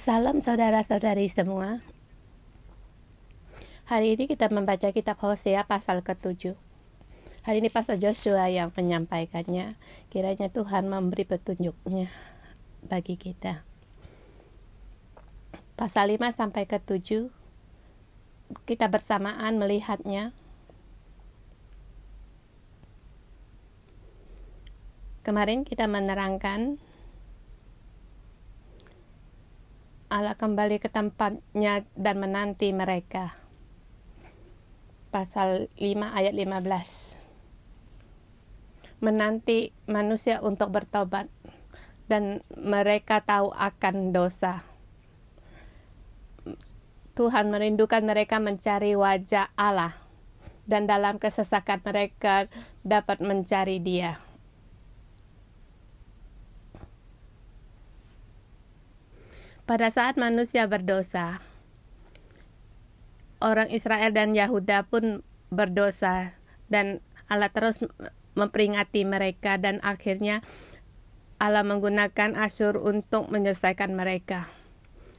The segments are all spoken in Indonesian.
Salam saudara-saudari semua. Hari ini kita membaca kitab Hosea pasal ke-7. Hari ini Pastor Joshua yang menyampaikannya. Kiranya Tuhan memberi petunjuknya bagi kita. Pasal 5 sampai ke-7 kita bersamaan melihatnya. Kemarin kita menerangkan Allah kembali ke tempatnya dan menanti mereka. Pasal 5 ayat 15. Menanti manusia untuk bertobat dan mereka tahu akan dosa. Tuhan merindukan mereka mencari wajah Allah dan dalam kesesakan mereka dapat mencari Dia. Pada saat manusia berdosa, orang Israel dan Yahuda pun berdosa dan Allah terus memperingati mereka dan akhirnya Allah menggunakan Asyur untuk menyelesaikan mereka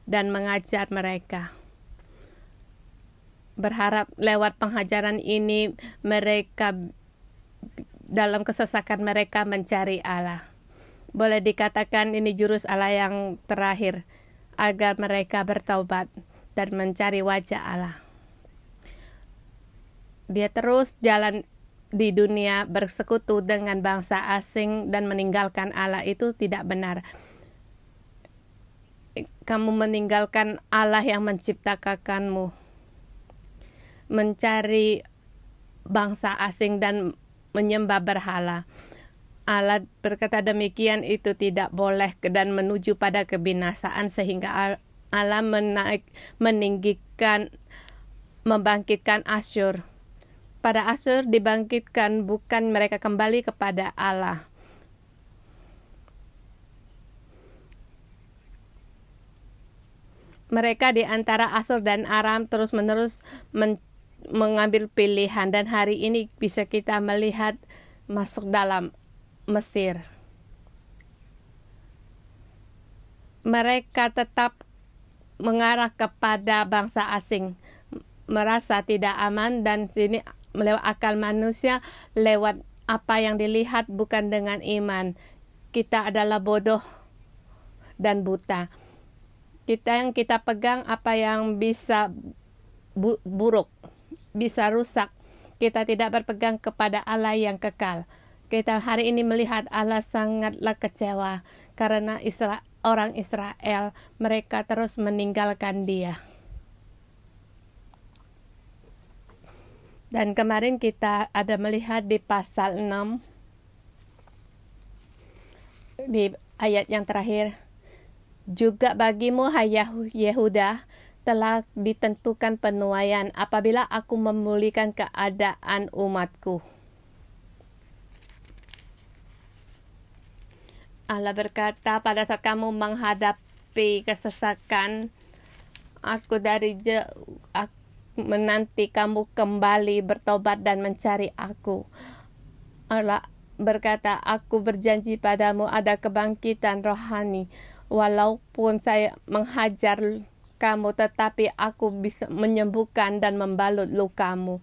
dan mengajar mereka. Berharap lewat pengajaran ini mereka dalam kesesakan mereka mencari Allah. Boleh dikatakan ini jurus Allah yang terakhir agar mereka bertaubat dan mencari wajah Allah. Dia terus jalan di dunia bersekutu dengan bangsa asing dan meninggalkan Allah, itu tidak benar. Kamu meninggalkan Allah yang menciptakanmu, mencari bangsa asing dan menyembah berhala. Allah berkata demikian itu tidak boleh dan menuju pada kebinasaan, sehingga Allah membangkitkan Asyur. Pada Asyur dibangkitkan bukan mereka kembali kepada Allah. Mereka di antara Asyur dan Aram terus-menerus mengambil pilihan, dan hari ini bisa kita melihat masuk dalam Mesir. Mereka tetap mengarah kepada bangsa asing, merasa tidak aman, dan sini lewat akal manusia, lewat apa yang dilihat, bukan dengan iman. Kita adalah bodoh dan buta. Yang kita pegang apa yang bisa buruk, bisa rusak. Kita tidak berpegang kepada Allah yang kekal. Kita hari ini melihat Allah sangatlah kecewa karena orang Israel, mereka terus meninggalkan Dia. Dan kemarin kita ada melihat di pasal 6, di ayat yang terakhir, juga bagimu hai Yehuda telah ditentukan penuaian apabila aku memulihkan keadaan umatku. Allah berkata, pada saat kamu menghadapi kesesakan, aku menanti kamu kembali bertobat dan mencari aku. Allah berkata, aku berjanji padamu ada kebangkitan rohani. Walaupun saya menghajar kamu, tetapi aku bisa menyembuhkan dan membalut lukamu.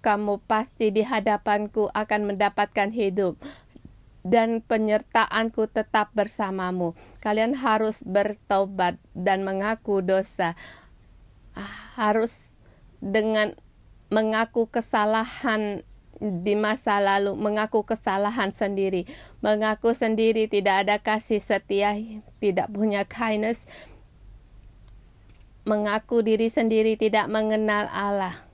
Kamu pasti di hadapanku akan mendapatkan hidup, dan penyertaanku tetap bersamamu. Kalian harus bertobat dan mengaku dosa. Harus dengan mengaku kesalahan di masa lalu, mengaku kesalahan sendiri, mengaku sendiri tidak ada kasih setia, tidak punya kindness, mengaku diri sendiri tidak mengenal Allah.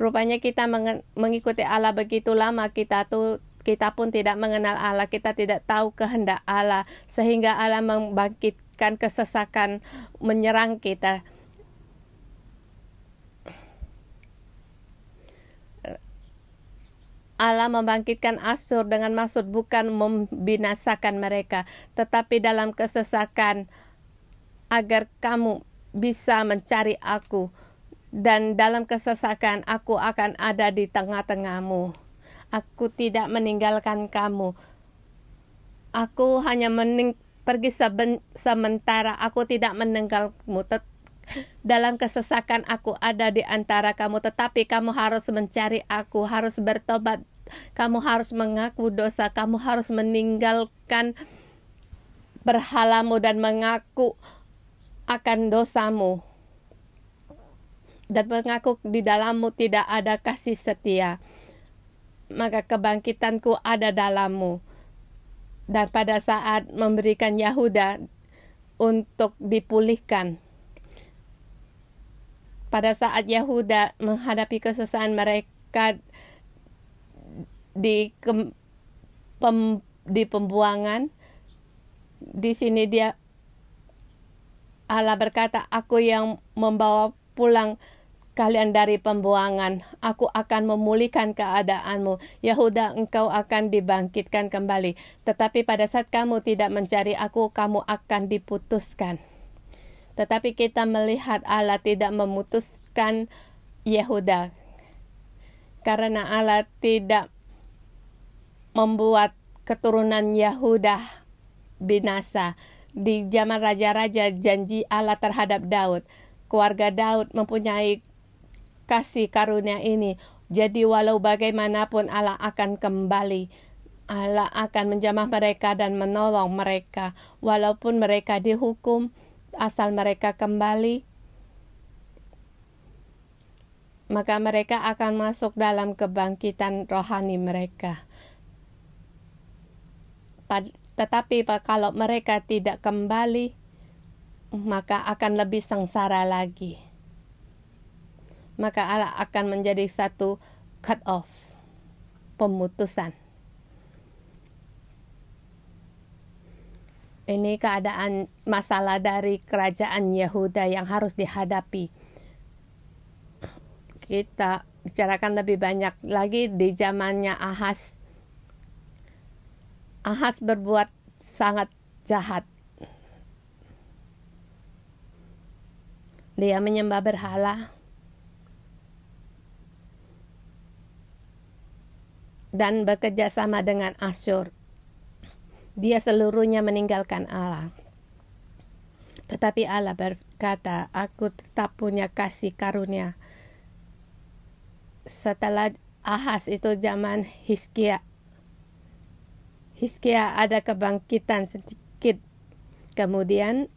Rupanya kita mengikuti Allah begitu lama, kita pun tidak mengenal Allah, kita tidak tahu kehendak Allah, sehingga Allah membangkitkan kesesakan menyerang kita. Allah membangkitkan Asyur dengan maksud bukan membinasakan mereka, tetapi dalam kesesakan agar kamu bisa mencari aku, dan dalam kesesakan aku akan ada di tengah-tengahmu. Aku tidak meninggalkan kamu. Aku hanya pergi sementara, aku tidak meninggalmu. Dalam kesesakan aku ada di antara kamu, tetapi kamu harus mencari aku, harus bertobat, kamu harus mengaku dosa, kamu harus meninggalkan berhalamu dan mengaku akan dosamu, dan mengaku di dalammu tidak ada kasih setia. Maka kebangkitanku ada dalammu. Dan pada saat memberikan Yehuda untuk dipulihkan, pada saat Yehuda menghadapi kesusahan mereka di pembuangan, di sini Allah berkata, aku yang membawa pulang kalian dari pembuangan, aku akan memulihkan keadaanmu. Yehuda, engkau akan dibangkitkan kembali. Tetapi pada saat kamu tidak mencari aku, kamu akan diputuskan. Tetapi kita melihat Allah tidak memutuskan Yehuda, karena Allah tidak membuat keturunan Yehuda binasa. Di zaman raja-raja, janji Allah terhadap Daud, keluarga Daud mempunyai kasih karunia ini. Jadi walau bagaimanapun Allah akan kembali. Allah akan menjamah mereka dan menolong mereka. Walaupun mereka dihukum, asal mereka kembali, maka mereka akan masuk dalam kebangkitan rohani mereka. Tetapi kalau mereka tidak kembali, maka akan lebih sengsara lagi. Maka Allah akan menjadi satu cut off, pemutusan. Ini keadaan masalah dari kerajaan Yehuda yang harus dihadapi. Kita bicarakan lebih banyak lagi di zamannya Ahaz. Ahaz berbuat sangat jahat. Dia menyembah berhala dan bekerja sama dengan Asyur. Dia seluruhnya meninggalkan Allah. Tetapi Allah berkata, aku tetap punya kasih karunia. Setelah Ahaz itu zaman Hizkia. Hizkia ada kebangkitan sedikit. Kemudian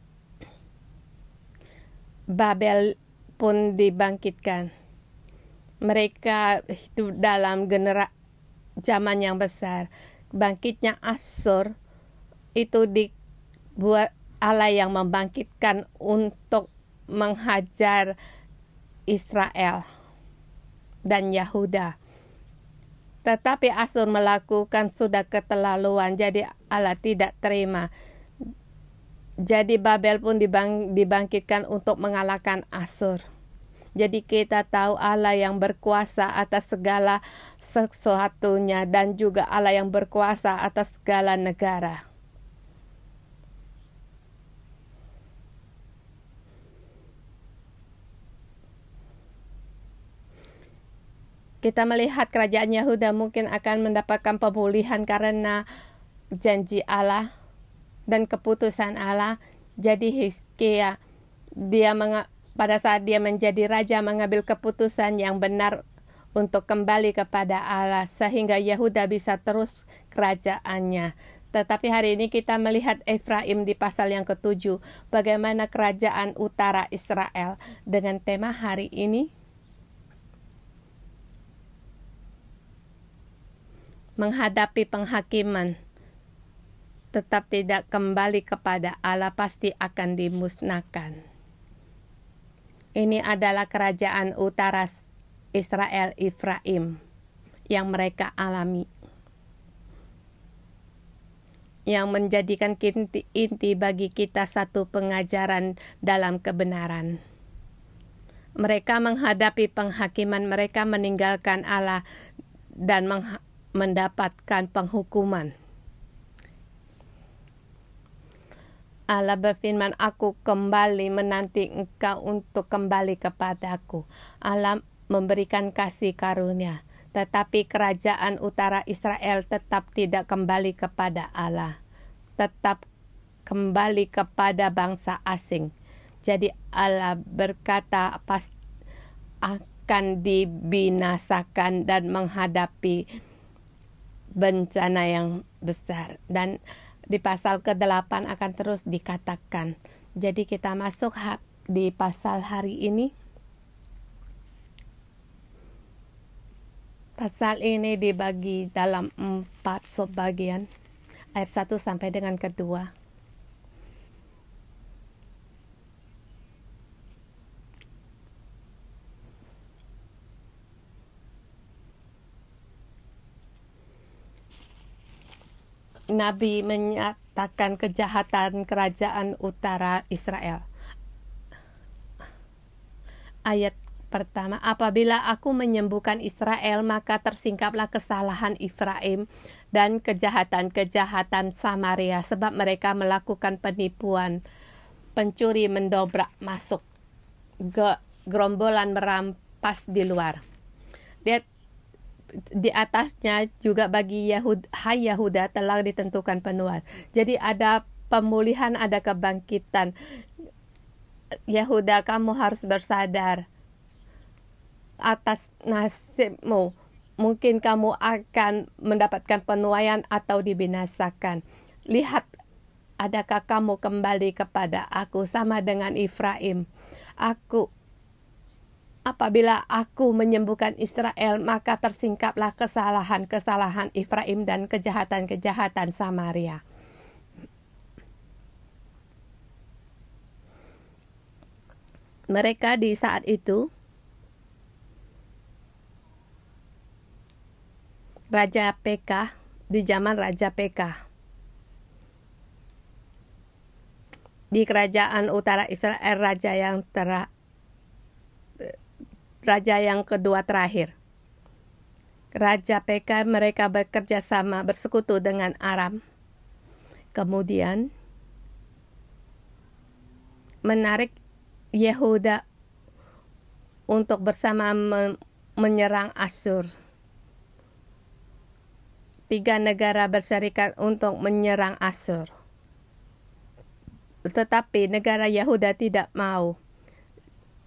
Babel pun dibangkitkan. Mereka hidup dalam zaman yang besar. Bangkitnya Asyur itu dibuat Allah yang membangkitkan untuk menghajar Israel dan Yehuda. Tetapi Asyur melakukan sudah keterlaluan, jadi Allah tidak terima. Jadi Babel pun dibangkitkan untuk mengalahkan Asyur. Jadi kita tahu Allah yang berkuasa atas segala sesuatunya, dan juga Allah yang berkuasa atas segala negara. Kita melihat kerajaan Yehuda mungkin akan mendapatkan pemulihan karena janji Allah dan keputusan Allah. Jadi Hizkia, pada saat dia menjadi raja, mengambil keputusan yang benar untuk kembali kepada Allah, sehingga Yehuda bisa terus kerajaannya. Tetapi hari ini kita melihat Efraim di pasal yang ke-7, bagaimana kerajaan utara Israel. Dengan tema hari ini, menghadapi penghakiman, tetap tidak kembali kepada Allah, pasti akan dimusnahkan. Ini adalah kerajaan utara Israel, Efraim, yang mereka alami, yang menjadikan inti bagi kita satu pengajaran dalam kebenaran. Mereka menghadapi penghakiman, mereka meninggalkan Allah dan mendapatkan penghukuman. Allah berfirman, aku kembali menanti engkau untuk kembali kepadaku. Allah memberikan kasih karunia, tetapi kerajaan utara Israel tetap tidak kembali kepada Allah. Tetap kembali kepada bangsa asing. Jadi Allah berkata akan dibinasakan dan menghadapi bencana yang besar. Dan di pasal ke-8 akan terus dikatakan. Jadi kita masuk di pasal hari ini. Pasal ini dibagi dalam 4 subbagian, ayat 1 sampai dengan ke-2. Nabi menyatakan kejahatan kerajaan utara Israel. Ayat pertama, apabila aku menyembuhkan Israel, maka tersingkaplah kesalahan Efraim dan kejahatan-kejahatan Samaria, sebab mereka melakukan penipuan, pencuri mendobrak masuk, gerombolan merampas di luar. Di atasnya juga bagi Yahuda telah ditentukan penuhan. Jadi ada pemulihan, ada kebangkitan. Yahuda, kamu harus bersadar atas nasibmu. Mungkin kamu akan mendapatkan penuaian atau dibinasakan. Lihat, adakah kamu kembali kepada aku sama dengan Efraim? Apabila aku menyembuhkan Israel, maka tersingkaplah kesalahan-kesalahan Efraim dan kejahatan-kejahatan Samaria. Mereka di saat itu, Raja Pekah, di zaman Raja Pekah, di kerajaan utara Israel, raja yang kedua terakhir. Raja Pekah, mereka bekerja sama, bersekutu dengan Aram. Kemudian menarik Yehuda untuk bersama menyerang Asyur. 3 negara berserikat untuk menyerang Asyur. Tetapi negara Yehuda tidak mau.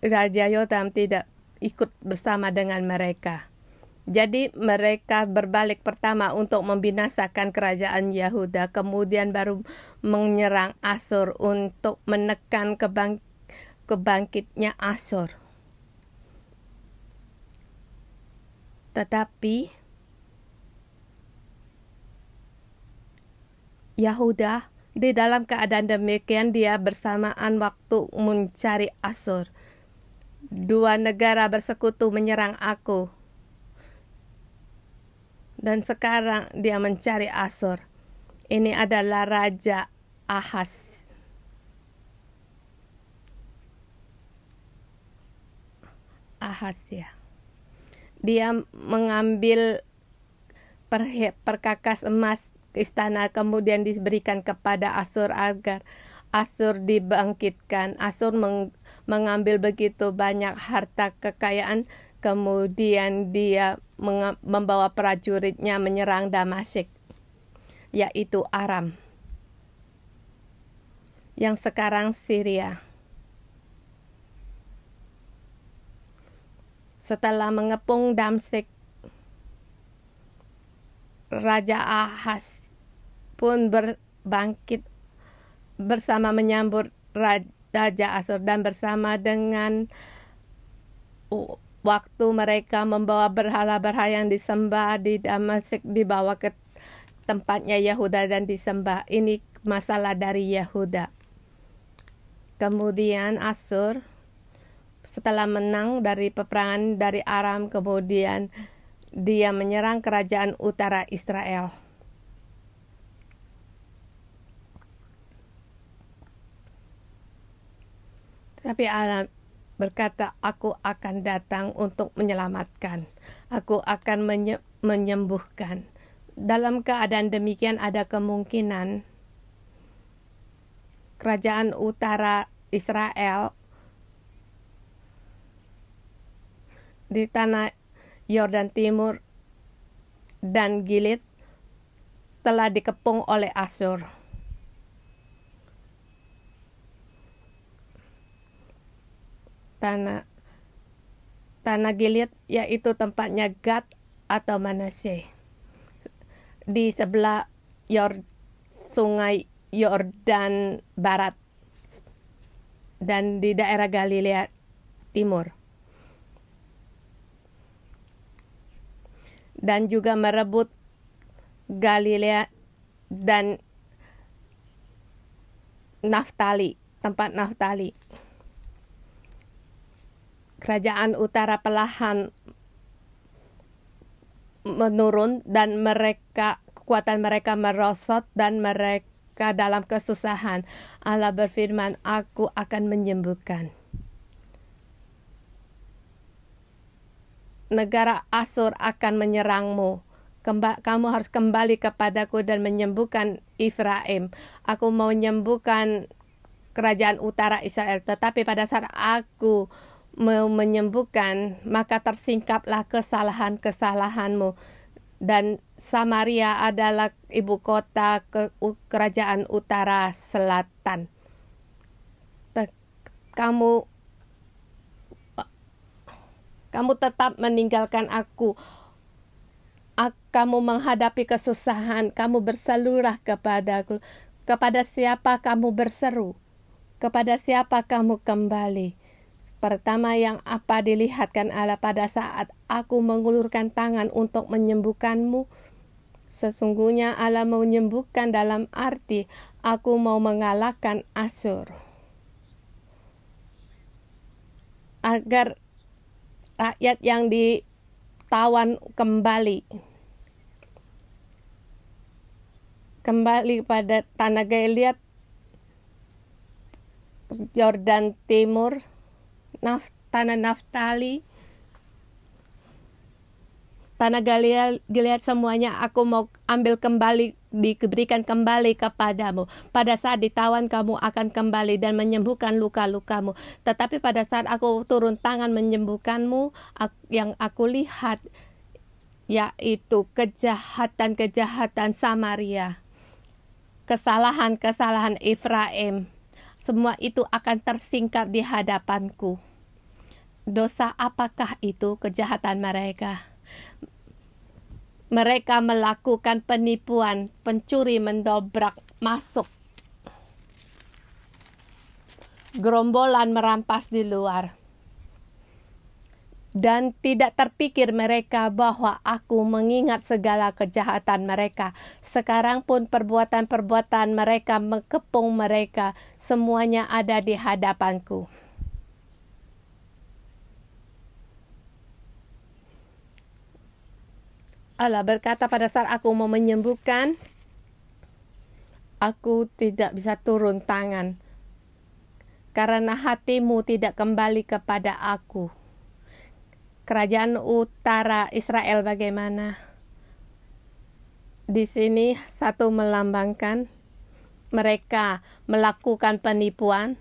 Raja Yotam tidak ikut bersama dengan mereka. Jadi mereka berbalik pertama untuk membinasakan kerajaan Yehuda, kemudian baru menyerang Asyur untuk menekan kebangkitnya Asyur. Tetapi Yehuda di dalam keadaan demikian, dia bersamaan waktu mencari Asyur. 2 negara bersekutu menyerang aku. Dan sekarang dia mencari Asyur. Ini adalah Raja Ahaz. Ya. Dia mengambil perkakas emas istana, kemudian diberikan kepada Asyur agar Asyur dibangkitkan. Asyur mengambil begitu banyak harta kekayaan, kemudian dia membawa prajuritnya menyerang Damasik, yaitu Aram, yang sekarang Syria. Setelah mengepung Damasik, Raja Ahaz pun berbangkit bersama menyambut Raja Asyur, dan bersama dengan waktu mereka membawa berhala-berhala yang disembah di Damasik, dibawa ke tempatnya Yehuda dan disembah. Ini masalah dari Yehuda. Kemudian Asyur setelah menang dari peperangan dari Aram, kemudian dia menyerang kerajaan utara Israel. Tapi Allah berkata, aku akan datang untuk menyelamatkan. Aku akan menyembuhkan. Dalam keadaan demikian ada kemungkinan kerajaan utara Israel di tanah Yordan Timur dan Gilead telah dikepung oleh Asyur. tanah Gilead, yaitu tempatnya Gad atau Manasye, di sebelah sungai Yordan Barat dan di daerah Galilea Timur, dan juga merebut Galilea dan Naftali, tempat Naftali. Kerajaan utara perlahan menurun dan kekuatan mereka merosot dan mereka dalam kesusahan. Allah berfirman, aku akan menyembuhkan. Negara Asyur akan menyerangmu. Kamu harus kembali kepadaku dan menyembuhkan Efraim. Aku mau menyembuhkan kerajaan utara Israel. Tetapi pada saat aku mau menyembuhkan, maka tersingkaplah kesalahan-kesalahanmu. Dan Samaria adalah ibu kota kerajaan utara selatan. Kamu tetap meninggalkan aku. Kamu menghadapi kesusahan, kamu berseluruh kepadaku. Kepada siapa kamu berseru? Kepada siapa kamu kembali? Pertama yang apa dilihatkan Allah pada saat aku mengulurkan tangan untuk menyembuhkanmu. Sesungguhnya Allah mau menyembuhkan dalam arti aku mau mengalahkan Asyur. Agar rakyat yang ditawan kembali pada tanah Gilead, Yordan Timur, tanah Naftali, tanah Gilead, semuanya aku mau ambil kembali, diberikan kembali kepadamu. Pada saat ditawan kamu akan kembali dan menyembuhkan luka-lukamu. Tetapi pada saat aku turun tangan menyembuhkanmu, yang aku lihat yaitu kejahatan-kejahatan Samaria, kesalahan-kesalahan Efraim. Semua itu akan tersingkap di hadapanku. Dosa apakah itu? Kejahatan mereka. Mereka melakukan penipuan, pencuri mendobrak masuk, gerombolan merampas di luar. Dan tidak terpikir mereka bahwa aku mengingat segala kejahatan mereka. Sekarang pun perbuatan-perbuatan mereka mengepung mereka. Semuanya ada di hadapanku. Allah berkata pada saat aku mau menyembuhkan, aku tidak bisa turun tangan. Karena hatimu tidak kembali kepada aku. Kerajaan utara Israel bagaimana? Di sini satu melambangkan mereka melakukan penipuan.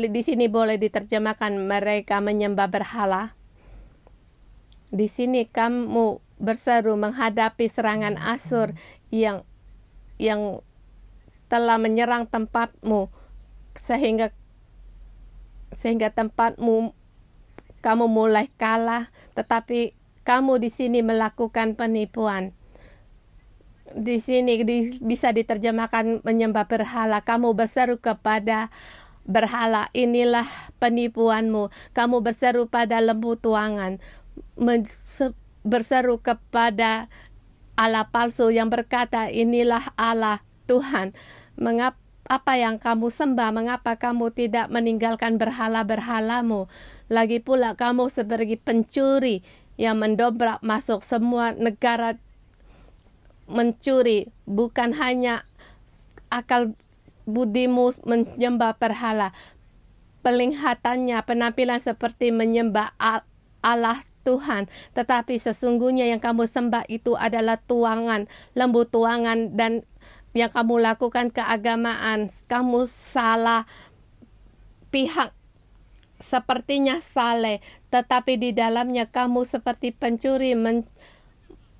Di sini boleh diterjemahkan mereka menyembah berhala. Di sini kamu berseru menghadapi serangan Asyur yang telah menyerang tempatmu sehingga tempatmu kamu mulai kalah, tetapi kamu di sini melakukan penipuan. Di sini bisa diterjemahkan menyembah berhala. Kamu berseru kepada berhala, inilah penipuanmu. Kamu berseru pada lembu tuangan, berseru kepada Allah palsu yang berkata, inilah Allah Tuhan. Apa yang kamu sembah? Mengapa kamu tidak meninggalkan berhala-berhalamu? Lagi pula kamu sebagai pencuri yang mendobrak masuk semua negara, mencuri. Bukan hanya akal budimu menyembah berhala, penglihatannya, penampilan seperti menyembah Allah Tuhan, tetapi sesungguhnya yang kamu sembah itu adalah tuangan, lembu tuangan, dan yang kamu lakukan keagamaan. Kamu salah pihak, sepertinya saleh, tetapi di dalamnya kamu seperti pencuri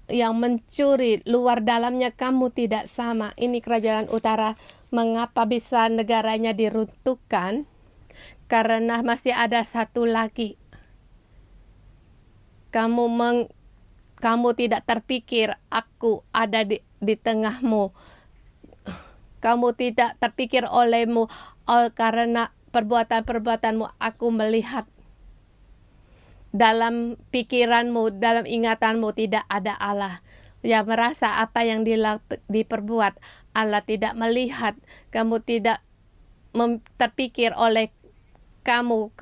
yang mencuri, luar dalamnya kamu tidak sama. Ini kerajaan utara. Mengapa bisa negaranya diruntuhkan? karena masih ada satu lagi. Kamu tidak terpikir aku ada di tengahmu. Kamu tidak terpikir olehmu, karena perbuatan-perbuatanmu aku melihat. Dalam pikiranmu, dalam ingatanmu tidak ada Allah. Yang merasa apa yang diperbuat, Allah tidak melihat. Kamu tidak terpikir oleh kamu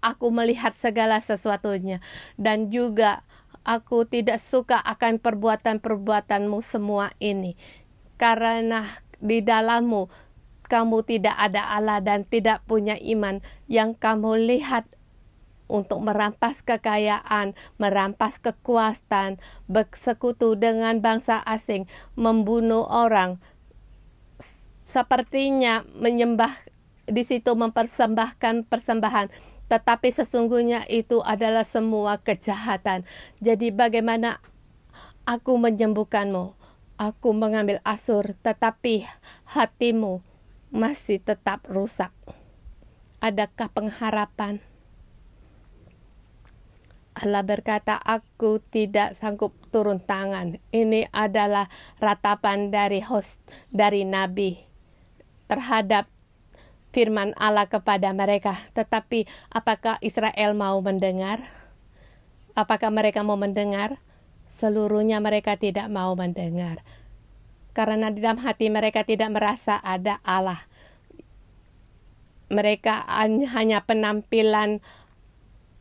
aku melihat segala sesuatunya. Dan juga aku tidak suka akan perbuatan-perbuatanmu semua ini. Karena di dalammu kamu tidak ada Allah dan tidak punya iman. Yang kamu lihat untuk merampas kekayaan, merampas kekuasaan, bersekutu dengan bangsa asing, membunuh orang. Sepertinya menyembah di situ, mempersembahkan persembahan, tetapi sesungguhnya itu adalah semua kejahatan. Jadi bagaimana aku menyembuhkanmu? Aku mengambil Asur, tetapi hatimu masih tetap rusak. Adakah pengharapan? Allah berkata, aku tidak sanggup turun tangan. Ini adalah ratapan dari Nabi terhadap firman Allah kepada mereka. Tetapi apakah Israel mau mendengar? Apakah mereka mau mendengar? Seluruhnya mereka tidak mau mendengar. Karena di dalam hati mereka tidak merasa ada Allah. Mereka hanya penampilan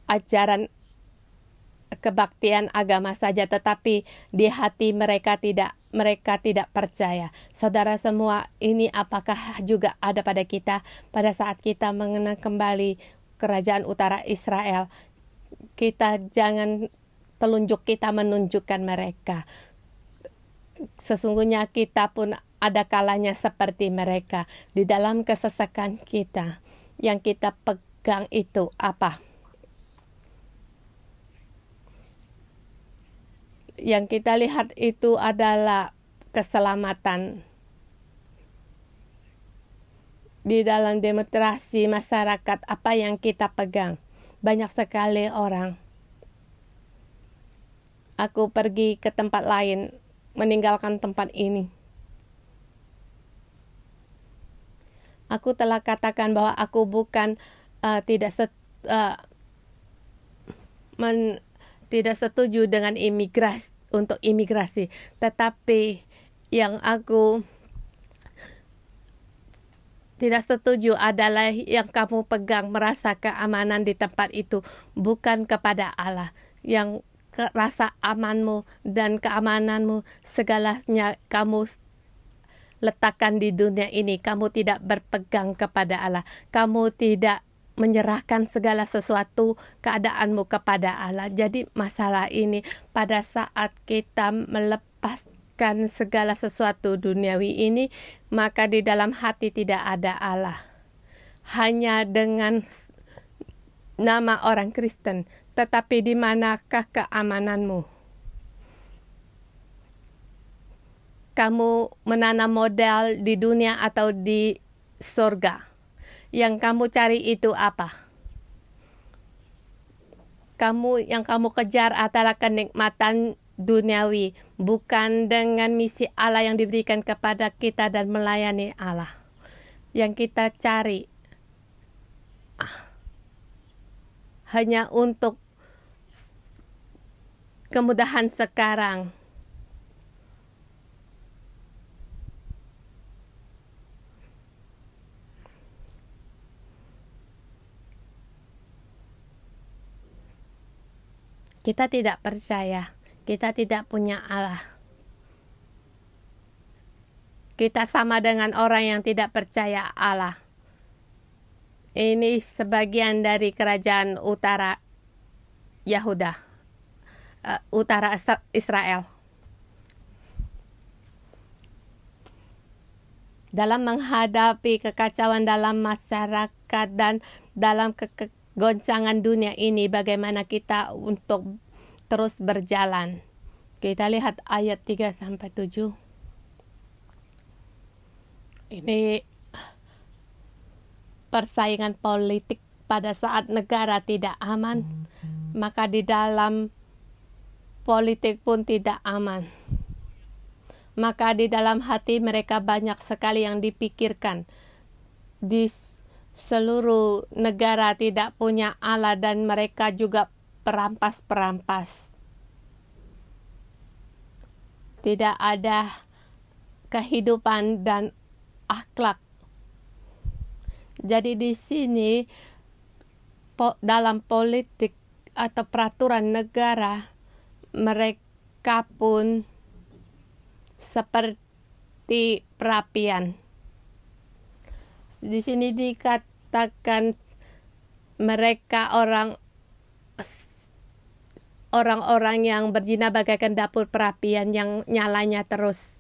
ajaran kebaktian agama saja, tetapi di hati mereka tidak percaya. Saudara semua, ini apakah juga ada pada kita pada saat kita mengenang kembali kerajaan utara Israel? Kita jangan kita menunjukkan mereka. Sesungguhnya kita pun ada kalanya seperti mereka. Di dalam kesesakan kita, yang kita pegang itu apa? Yang kita lihat itu adalah keselamatan. Di dalam demokrasi masyarakat, apa yang kita pegang? Banyak sekali orang. Aku pergi ke tempat lain, meninggalkan tempat ini. Aku telah katakan bahwa aku bukan tidak setuju dengan imigrasi, tetapi yang aku tidak setuju adalah yang kamu pegang merasa keamanan di tempat itu, bukan kepada Allah. Yang rasa amanmu dan keamananmu segalanya kamu letakkan di dunia ini. Kamu tidak berpegang kepada Allah. Kamu tidak menyerahkan segala sesuatu keadaanmu kepada Allah. Jadi masalah ini pada saat kita melepaskan segala sesuatu duniawi ini, maka di dalam hati tidak ada Allah. Hanya dengan nama orang Kristen, tetapi di manakah keamananmu? Kamu menanam modal di dunia atau di surga? Yang kamu cari itu apa? Yang kamu kejar adalah kenikmatan duniawi, bukan dengan misi Allah yang diberikan kepada kita dan melayani Allah. Yang kita cari hanya untuk kemudahan sekarang. Kita tidak percaya, kita tidak punya Allah. Kita sama dengan orang yang tidak percaya Allah. Ini sebagian dari kerajaan utara Yahuda, utara Israel. Dalam menghadapi kekacauan dalam masyarakat dan dalam goncangan dunia ini, bagaimana kita untuk terus berjalan? Kita lihat ayat 3-7. Ini persaingan politik pada saat negara tidak aman, maka di dalam politik pun tidak aman. Maka di dalam hati mereka banyak sekali yang dipikirkan. Di seluruh negara tidak punya Allah dan mereka juga perampas-perampas. Tidak ada kehidupan dan akhlak. Jadi di sini dalam politik atau peraturan negara mereka pun seperti perapian. Di sini dikatakan mereka orang-orang yang berzina bagaikan dapur perapian yang nyalanya terus.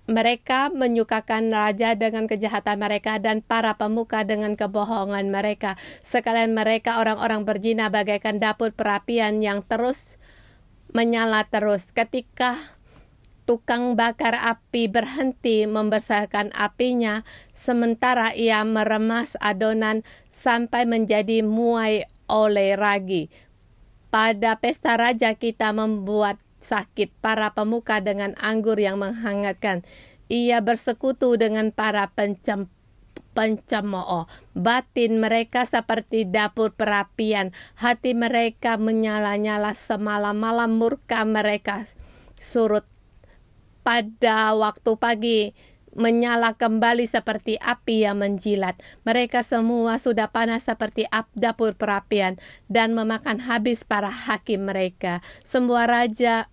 Mereka menyukakan raja dengan kejahatan mereka dan para pemuka dengan kebohongan mereka. Sekalian mereka orang-orang berzina bagaikan dapur perapian yang terus menyala terus. Ketika tukang bakar api berhenti membesarkan apinya, sementara ia meremas adonan sampai menjadi muai oleh ragi. Pada pesta raja kita membuat sakit para pemuka dengan anggur yang menghangatkan. Ia bersekutu dengan para pencemooh. Batin mereka seperti dapur perapian. Hati mereka menyala-nyala semalam-malam, murka mereka surut pada waktu pagi, menyala kembali seperti api yang menjilat. Mereka semua sudah panas seperti dapur perapian dan memakan habis para hakim mereka. Semua raja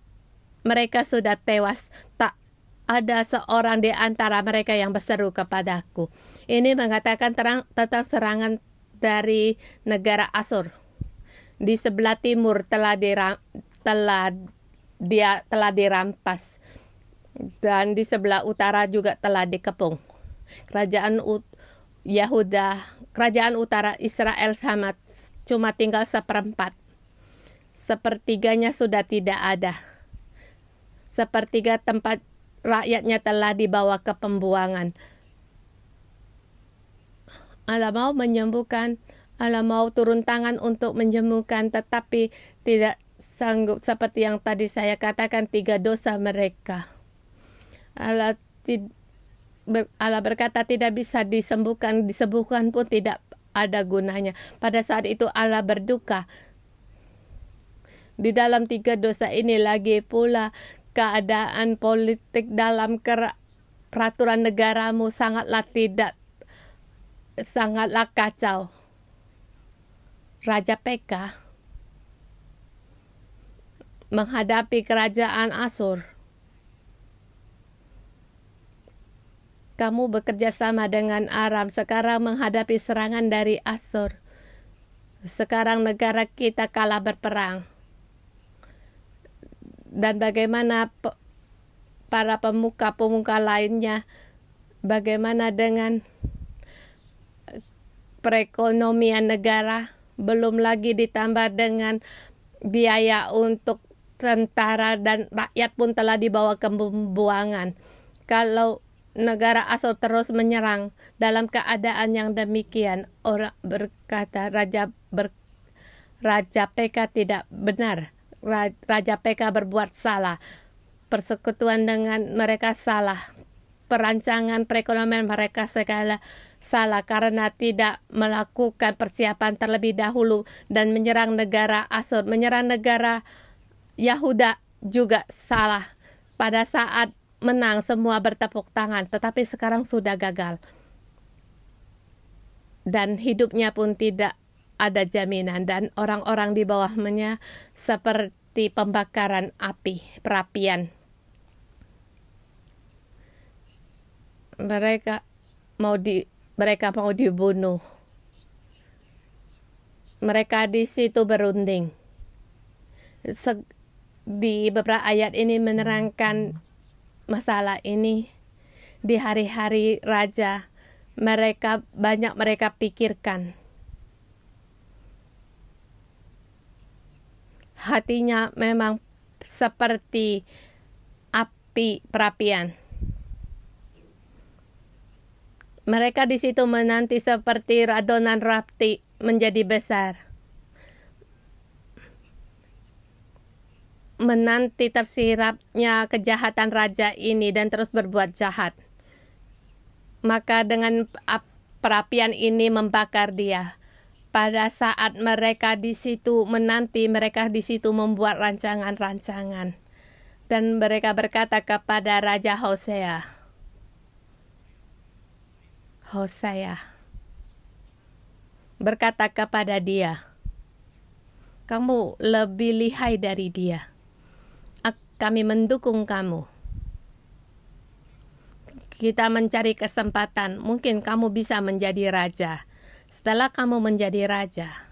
mereka sudah tewas. Tak ada seorang di antara mereka yang berseru kepadaku. Ini mengatakan tentang serangan dari negara Asur. Di sebelah timur telah dirampas. Dan di sebelah utara juga telah dikepung. Kerajaan utara Israel cuma tinggal seperempat. Sepertiganya sudah tidak ada. Sepertiga tempat rakyatnya telah dibawa ke pembuangan. Allah mau menyembuhkan, Allah mau turun tangan untuk menyembuhkan, tetapi tidak sanggup seperti yang tadi saya katakan 3 dosa mereka. Allah berkata tidak bisa disembuhkan pun tidak ada gunanya. Pada saat itu Allah berduka. Di dalam 3 dosa ini lagi pula keadaan politik dalam peraturan negaramu sangatlah kacau. Raja Pekah menghadapi kerajaan Asur. Kamu bekerja sama dengan Aram, sekarang menghadapi serangan dari Asur. Sekarang negara kita kalah berperang. Dan bagaimana para pemuka-pemuka lainnya, bagaimana dengan perekonomian negara, belum lagi ditambah dengan biaya untuk tentara dan rakyat pun telah dibawa ke pembuangan. Kalau negara Asur terus menyerang dalam keadaan yang demikian, orang berkata Raja Pekah tidak benar. Raja Pekah berbuat salah. Persekutuan dengan mereka salah. Perancangan perekonomian mereka segala salah karena tidak melakukan persiapan terlebih dahulu dan menyerang negara Asur. Menyerang negara Yahuda juga salah. Pada saat menang semua bertepuk tangan, tetapi sekarang sudah gagal. Dan hidupnya pun tidak ada jaminan, dan orang-orang di bawahnya seperti pembakaran api, perapian. Mereka mau dibunuh. Mereka di situ berunding. Di beberapa ayat ini menerangkan masalah ini. Di hari-hari raja, banyak mereka pikirkan. Hatinya memang seperti api perapian. Mereka di situ menanti seperti adonan roti menjadi besar. Menanti tersirapnya kejahatan raja ini dan terus berbuat jahat. Maka dengan perapian ini membakar dia. Pada saat mereka di situ menanti, mereka di situ membuat rancangan-rancangan. Dan mereka berkata kepada Raja Hosea, berkata kepada dia, kamu lebih lihai dari dia. Kami mendukung kamu. Kita mencari kesempatan, mungkin kamu bisa menjadi raja. Setelah kamu menjadi raja,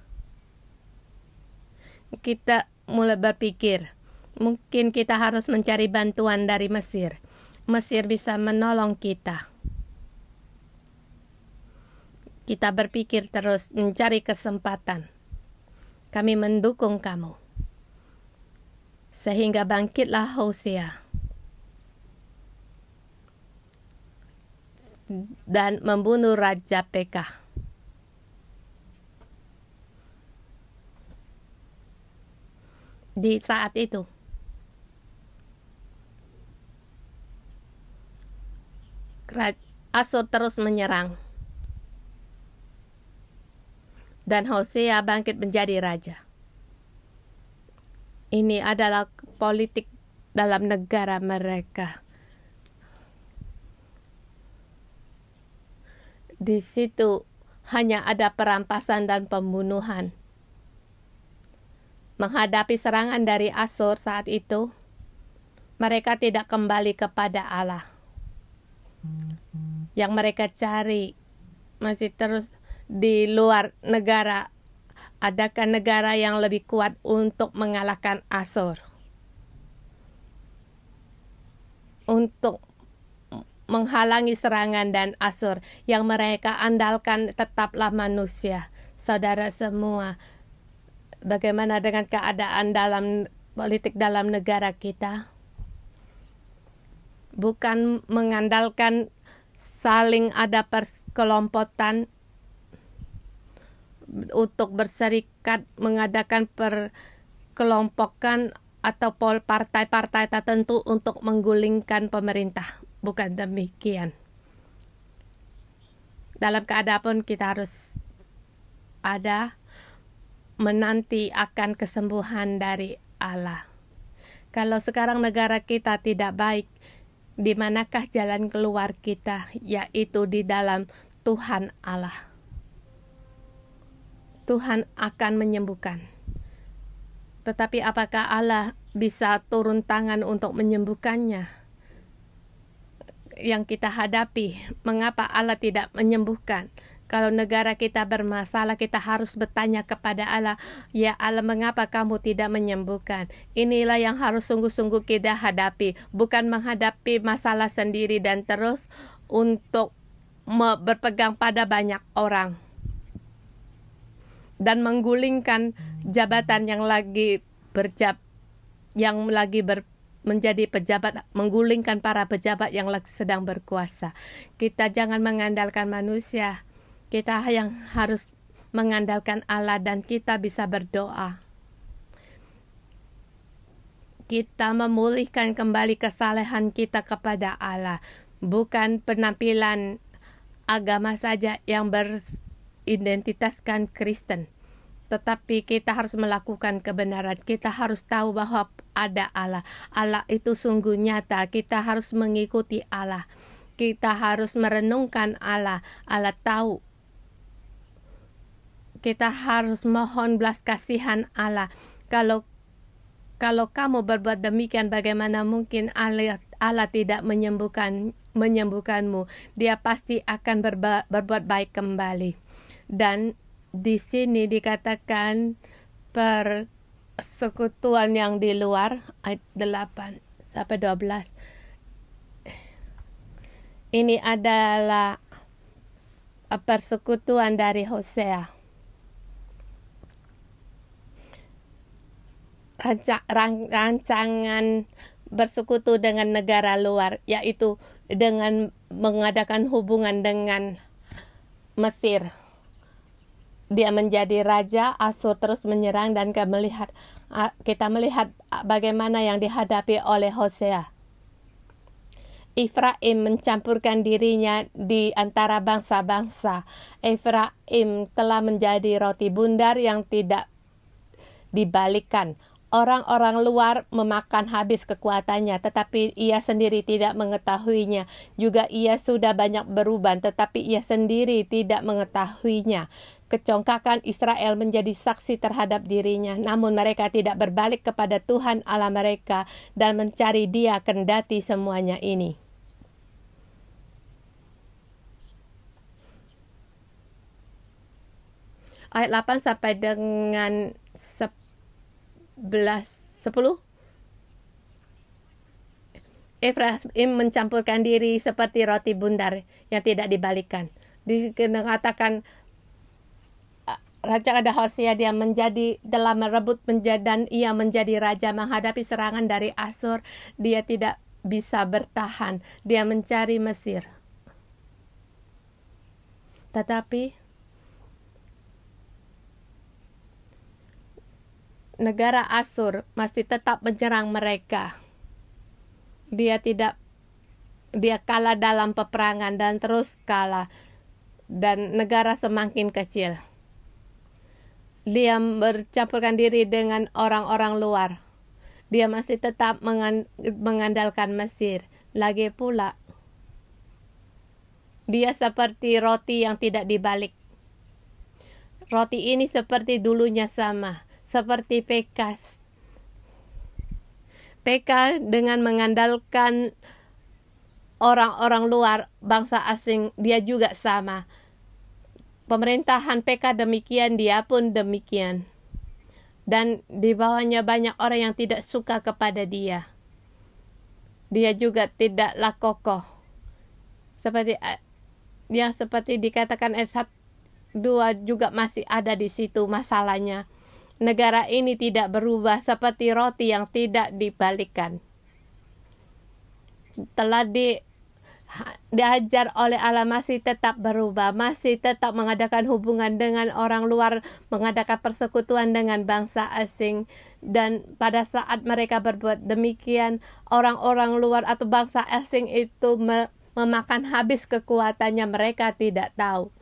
kita mulai berpikir, mungkin kita harus mencari bantuan dari Mesir. Mesir bisa menolong kita. Kita berpikir terus mencari kesempatan. Kami mendukung kamu. Sehingga bangkitlah Hosea dan membunuh Raja Pekah. Di saat itu, Asur terus menyerang. Dan Hosea bangkit menjadi raja. Ini adalah politik dalam negara mereka. Di situ hanya ada perampasan dan pembunuhan. Menghadapi serangan dari Asur saat itu, mereka tidak kembali kepada Allah. Yang mereka cari masih terus di luar negara. Adakah negara yang lebih kuat untuk mengalahkan Asur? Untuk menghalangi serangan dan Asur, yang mereka andalkan tetaplah manusia. Saudara semua, bagaimana dengan keadaan dalam politik dalam negara kita? Bukan mengandalkan saling ada perkelompokan untuk berserikat mengadakan perkelompokan atau partai-partai tertentu untuk menggulingkan pemerintah. Bukan demikian. Dalam keadaan kita harus ada menanti akan kesembuhan dari Allah. Kalau sekarang negara kita tidak baik, di manakah jalan keluar kita? Yaitu di dalam Tuhan Allah. Tuhan akan menyembuhkan. Tetapi apakah Allah bisa turun tangan untuk menyembuhkannya? Yang kita hadapi, mengapa Allah tidak menyembuhkan? Kalau negara kita bermasalah, kita harus bertanya kepada Allah, ya Allah, mengapa kamu tidak menyembuhkan? Inilah yang harus sungguh-sungguh kita hadapi, bukan menghadapi masalah sendiri dan terus untuk berpegang pada banyak orang dan menggulingkan jabatan yang lagi menjadi pejabat, menggulingkan para pejabat yang sedang berkuasa. Kita jangan mengandalkan manusia. Kita yang harus mengandalkan Allah dan kita bisa berdoa. Kita memulihkan kembali kesalehan kita kepada Allah. Bukan penampilan agama saja yang beridentitaskan Kristen. Tetapi kita harus melakukan kebenaran. Kita harus tahu bahwa ada Allah. Allah itu sungguh nyata. Kita harus mengikuti Allah. Kita harus merenungkan Allah. Allah tahu. Kita harus mohon belas kasihan Allah. Kalau kamu berbuat demikian, bagaimana mungkin Allah tidak menyembuhkanmu? Dia pasti akan berbuat baik kembali. Dan di sini dikatakan persekutuan yang di luar, ayat 8 sampai 12. Ini adalah persekutuan dari Hosea. Rancangan bersekutu dengan negara luar, yaitu dengan mengadakan hubungan dengan Mesir. Dia menjadi raja, Asyur terus menyerang, dan kita melihat bagaimana yang dihadapi oleh Hosea. Efraim mencampurkan dirinya di antara bangsa-bangsa. Efraim telah menjadi roti bundar yang tidak dibalikkan. Orang-orang luar memakan habis kekuatannya, tetapi ia sendiri tidak mengetahuinya. Juga ia sudah banyak berubah, tetapi ia sendiri tidak mengetahuinya. Kecongkakan Israel menjadi saksi terhadap dirinya, namun mereka tidak berbalik kepada Tuhan Allah mereka dan mencari Dia kendati semuanya ini. Ayat 8 sampai dengan 10. Efraim mencampurkan diri seperti roti bundar yang tidak dibalikkan. Dikatakan Raja Hosea dia telah merebut dan ia menjadi raja menghadapi serangan dari Asyur. Dia tidak bisa bertahan. Dia mencari Mesir. Tetapi negara Asyur masih tetap menyerang mereka. Dia kalah dalam peperangan dan terus kalah, dan negara semakin kecil. Dia bercampurkan diri dengan orang-orang luar. Dia masih tetap mengandalkan Mesir. Lagi pula, dia seperti roti yang tidak dibalik. Roti ini seperti dulunya sama, seperti Pekas. PK dengan mengandalkan orang-orang luar, bangsa asing, dia juga sama. Pemerintahan PK demikian, dia pun demikian. Dan di bawahnya banyak orang yang tidak suka kepada dia. Dia juga tidaklah kokoh. Seperti dikatakan ayat 2 juga masih ada di situ masalahnya. Negara ini tidak berubah seperti roti yang tidak dibalikkan. Telah diajar oleh Allah, masih tetap berubah, masih tetap mengadakan hubungan dengan orang luar, mengadakan persekutuan dengan bangsa asing. Dan pada saat mereka berbuat demikian, orang-orang luar atau bangsa asing itu memakan habis kekuatannya. Mereka tidak tahu.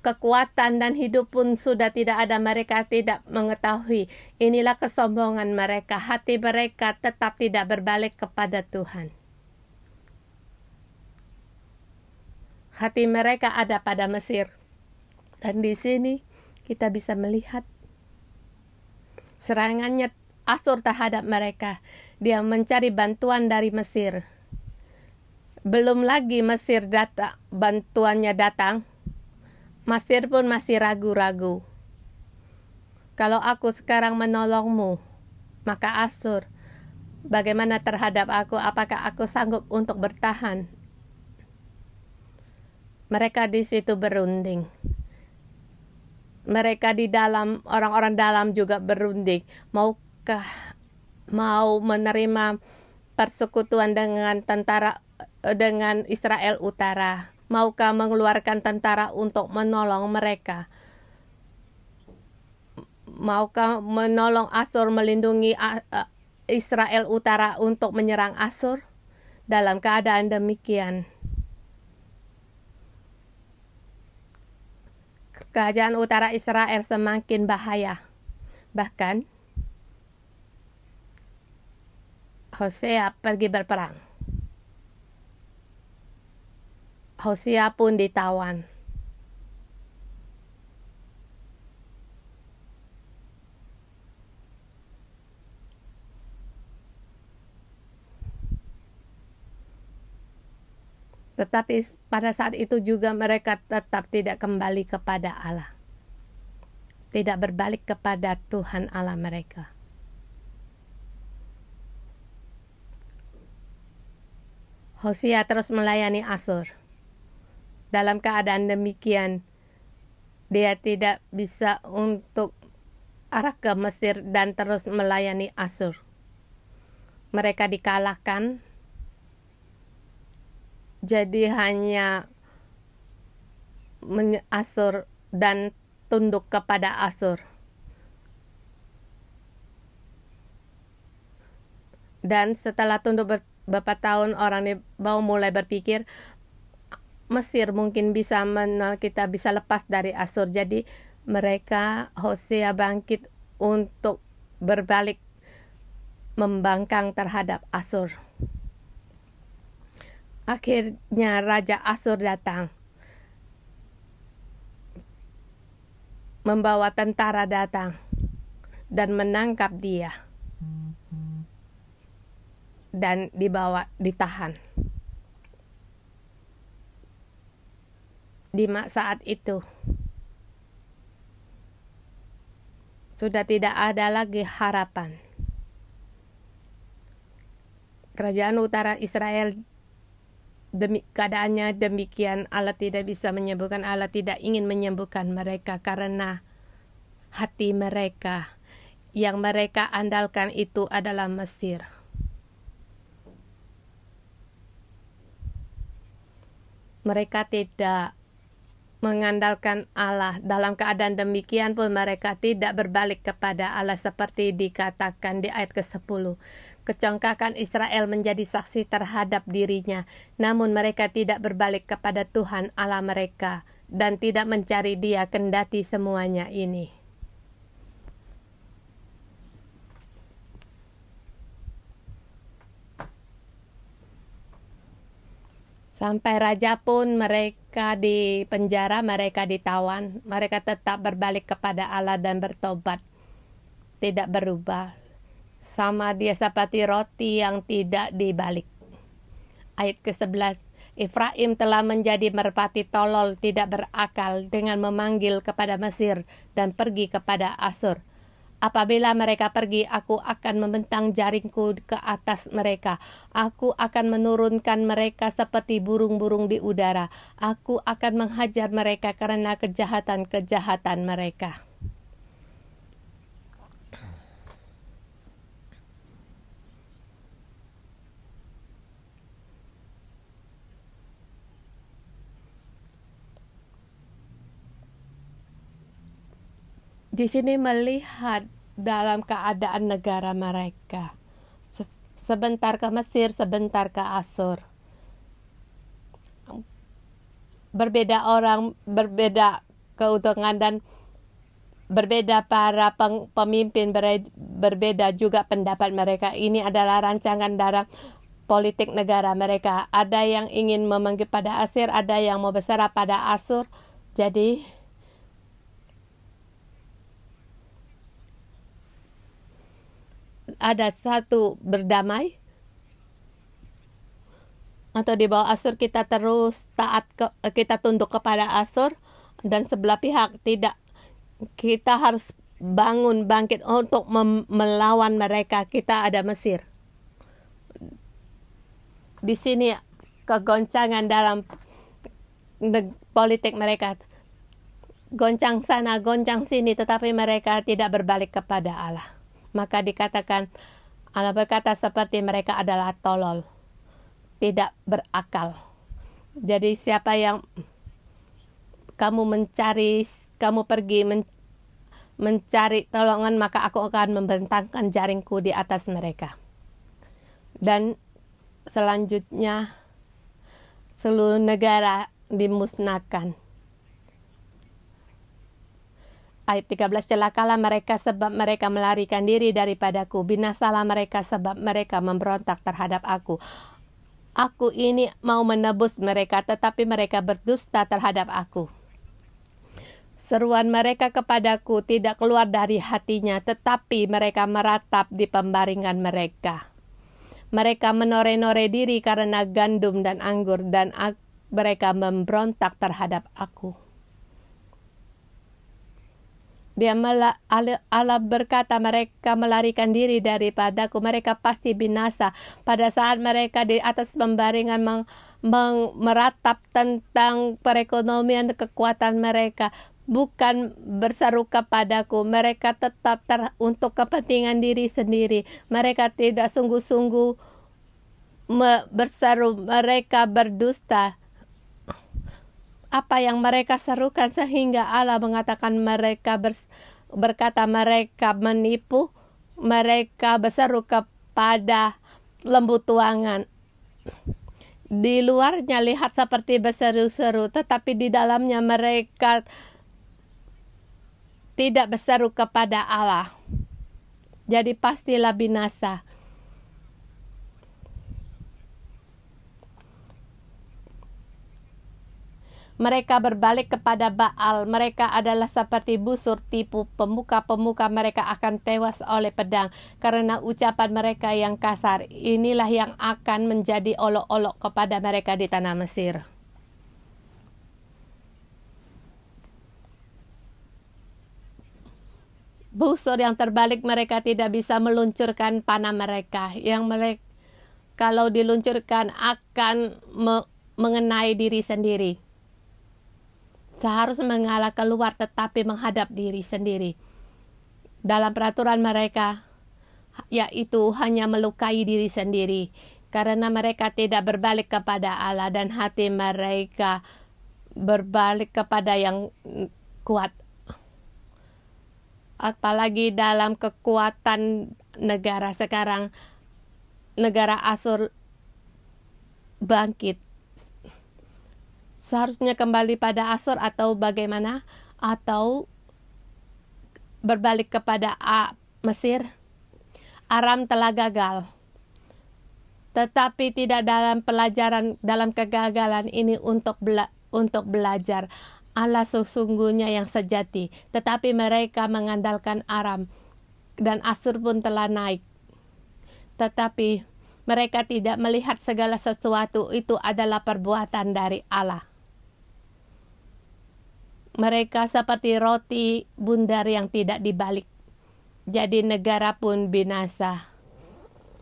Kekuatan dan hidup pun sudah tidak ada, mereka tidak mengetahui. Inilah kesombongan mereka. Hati mereka tetap tidak berbalik kepada Tuhan. Hati mereka ada pada Mesir. Dan di sini kita bisa melihat serangannya Asyur terhadap mereka. Dia mencari bantuan dari Mesir. Belum lagi Mesir bantuannya datang, Mesir pun masih ragu-ragu. Kalau aku sekarang menolongmu, maka Asyur bagaimana terhadap aku? Apakah aku sanggup untuk bertahan? Mereka di situ berunding. Mereka di dalam, orang-orang dalam juga berunding. Mau menerima persekutuan dengan Israel Utara? Maukah mengeluarkan tentara untuk menolong mereka? Maukah menolong Asyur, melindungi Israel Utara untuk menyerang Asyur? Dalam keadaan demikian, kerajaan utara Israel semakin bahaya. Bahkan Hosea pergi berperang. Hosea pun ditawan. Tetapi pada saat itu juga mereka tetap tidak kembali kepada Allah. Tidak berbalik kepada Tuhan Allah mereka. Hosea terus melayani Asyur. Dalam keadaan demikian, dia tidak bisa untuk arah ke Mesir dan terus melayani Asyur. Mereka dikalahkan Jadi hanya Asur dan tunduk kepada Asur. Dan setelah tunduk beberapa tahun, orang mau mulai berpikir Mesir mungkin kita bisa lepas dari Asur. Jadi mereka, Hosea bangkit untuk berbalik membangkang terhadap Asur. Akhirnya Raja Asur datang, membawa tentara datang dan menangkap dia dan ditahan. Di saat itu sudah tidak ada lagi harapan. Kerajaan utara Israel keadaannya demikian. Allah tidak bisa menyembuhkan, Allah tidak ingin menyembuhkan mereka karena hati mereka yang mereka andalkan itu adalah Mesir. Mereka tidak mengandalkan Allah. Dalam keadaan demikian pun mereka tidak berbalik kepada Allah seperti dikatakan di ayat ke-10. Kecongkakan Israel menjadi saksi terhadap dirinya, namun mereka tidak berbalik kepada Tuhan Allah mereka dan tidak mencari Dia kendati semuanya ini. Sampai raja pun mereka di penjara, mereka ditawan, mereka tetap berbalik kepada Allah dan bertobat. Tidak berubah. Sama dia seperti roti yang tidak dibalik. Ayat ke-11. Efraim telah menjadi merpati tolol, tidak berakal dengan memanggil kepada Mesir dan pergi kepada Asur. Apabila mereka pergi, aku akan membentang jaringku ke atas mereka. Aku akan menurunkan mereka seperti burung-burung di udara. Aku akan menghajar mereka karena kejahatan-kejahatan mereka. Di sini melihat dalam keadaan negara mereka. Sebentar ke Mesir, sebentar ke Asur. Berbeda orang, berbeda keuntungan dan berbeda para pemimpin, berbeda juga pendapat mereka. Ini adalah rancangan dalam politik negara mereka. Ada yang ingin memanggil pada Asir, ada yang mau berserah pada Asur. Jadi ada satu berdamai, atau di bawah Asur kita terus kita tunduk kepada Asur, dan sebelah pihak tidak. Kita harus bangkit untuk melawan mereka. Kita ada Mesir. Di sini kegoncangan dalam politik mereka. Goncang sana, goncang sini, tetapi mereka tidak berbalik kepada Allah. Maka dikatakan, Allah berkata seperti mereka adalah tolol, tidak berakal. Jadi siapa yang kamu pergi mencari tolongan, maka aku akan membentangkan jaringku di atas mereka. Dan selanjutnya seluruh negara dimusnahkan. Ayat 13, celakalah mereka sebab mereka melarikan diri daripadaku. Binasalah mereka sebab mereka memberontak terhadap aku. Aku ini mau menebus mereka, tetapi mereka berdusta terhadap aku. Seruan mereka kepadaku tidak keluar dari hatinya, tetapi mereka meratap di pembaringan mereka. Mereka menore-nore diri karena gandum dan anggur, dan mereka memberontak terhadap aku. Allah berkata, mereka melarikan diri daripadaku, mereka pasti binasa. Pada saat mereka di atas pembaringan meratap tentang perekonomian kekuatan mereka, bukan berseru kepadaku. Mereka tetap untuk kepentingan diri sendiri. Mereka tidak sungguh-sungguh berseru mereka berdusta. Apa yang mereka serukan sehingga Allah mengatakan mereka berkata mereka menipu, mereka berseru kepada lembu tuangan. Di luarnya lihat seperti berseru-seru, tetapi di dalamnya mereka tidak berseru kepada Allah. Jadi pastilah binasa. Mereka berbalik kepada Baal. Mereka adalah seperti busur tipu. Pemuka-pemuka mereka akan tewas oleh pedang karena ucapan mereka yang kasar. Inilah yang akan menjadi olok-olok kepada mereka di tanah Mesir. Busur yang terbalik, mereka tidak bisa meluncurkan panah mereka. Kalau diluncurkan akan mengenai diri sendiri. Seharusnya mengalah keluar tetapi menghadap diri sendiri. Dalam peraturan mereka, yaitu hanya melukai diri sendiri. Karena mereka tidak berbalik kepada Allah dan hati mereka berbalik kepada yang kuat. Apalagi dalam kekuatan negara sekarang, negara Asyur bangkit. Seharusnya kembali pada Asyur atau bagaimana? Atau berbalik kepada Mesir? Aram telah gagal. Tetapi tidak dalam pelajaran, dalam kegagalan ini untuk belajar. Allah sesungguhnya yang sejati. Tetapi mereka mengandalkan Aram. Dan Asyur pun telah naik. Tetapi mereka tidak melihat segala sesuatu itu adalah perbuatan dari Allah. Mereka seperti roti bundar yang tidak dibalik. Jadi negara pun binasa.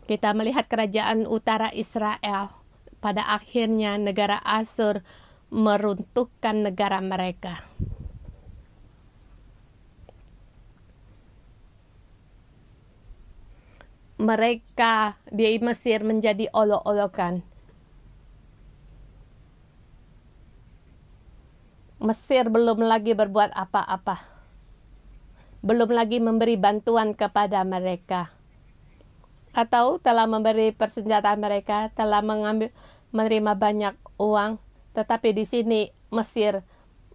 Kita melihat kerajaan utara Israel. Pada akhirnya negara Asyur meruntuhkan negara mereka. Mereka di Mesir menjadi olok-olokan. Mesir belum lagi berbuat apa-apa. Belum lagi memberi bantuan kepada mereka. Atau telah memberi persenjataan mereka, telah menerima banyak uang. Tetapi di sini Mesir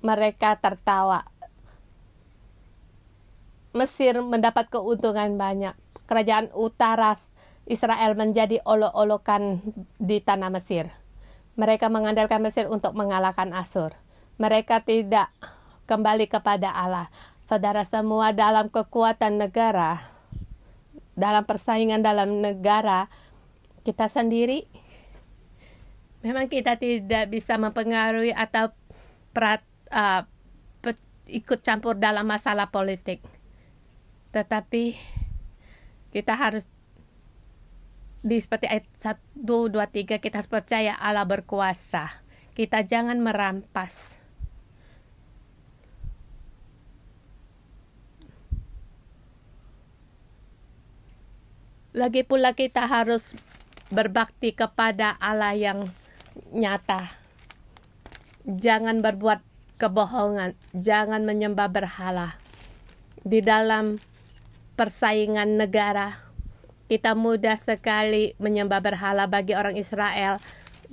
mereka tertawa. Mesir mendapat keuntungan banyak. Kerajaan utara Israel menjadi olok-olokan di tanah Mesir. Mereka mengandalkan Mesir untuk mengalahkan Asyur. Mereka tidak kembali kepada Allah. Saudara semua, dalam kekuatan negara, dalam persaingan dalam negara, kita sendiri, memang kita tidak bisa mempengaruhi atau ikut campur dalam masalah politik. Tetapi kita harus seperti ayat 1, 2, 3, kita harus percaya Allah berkuasa. Kita jangan merampas. Lagi pula kita harus berbakti kepada Allah yang nyata. Jangan berbuat kebohongan, jangan menyembah berhala. Di dalam persaingan negara, kita mudah sekali menyembah berhala bagi orang Israel,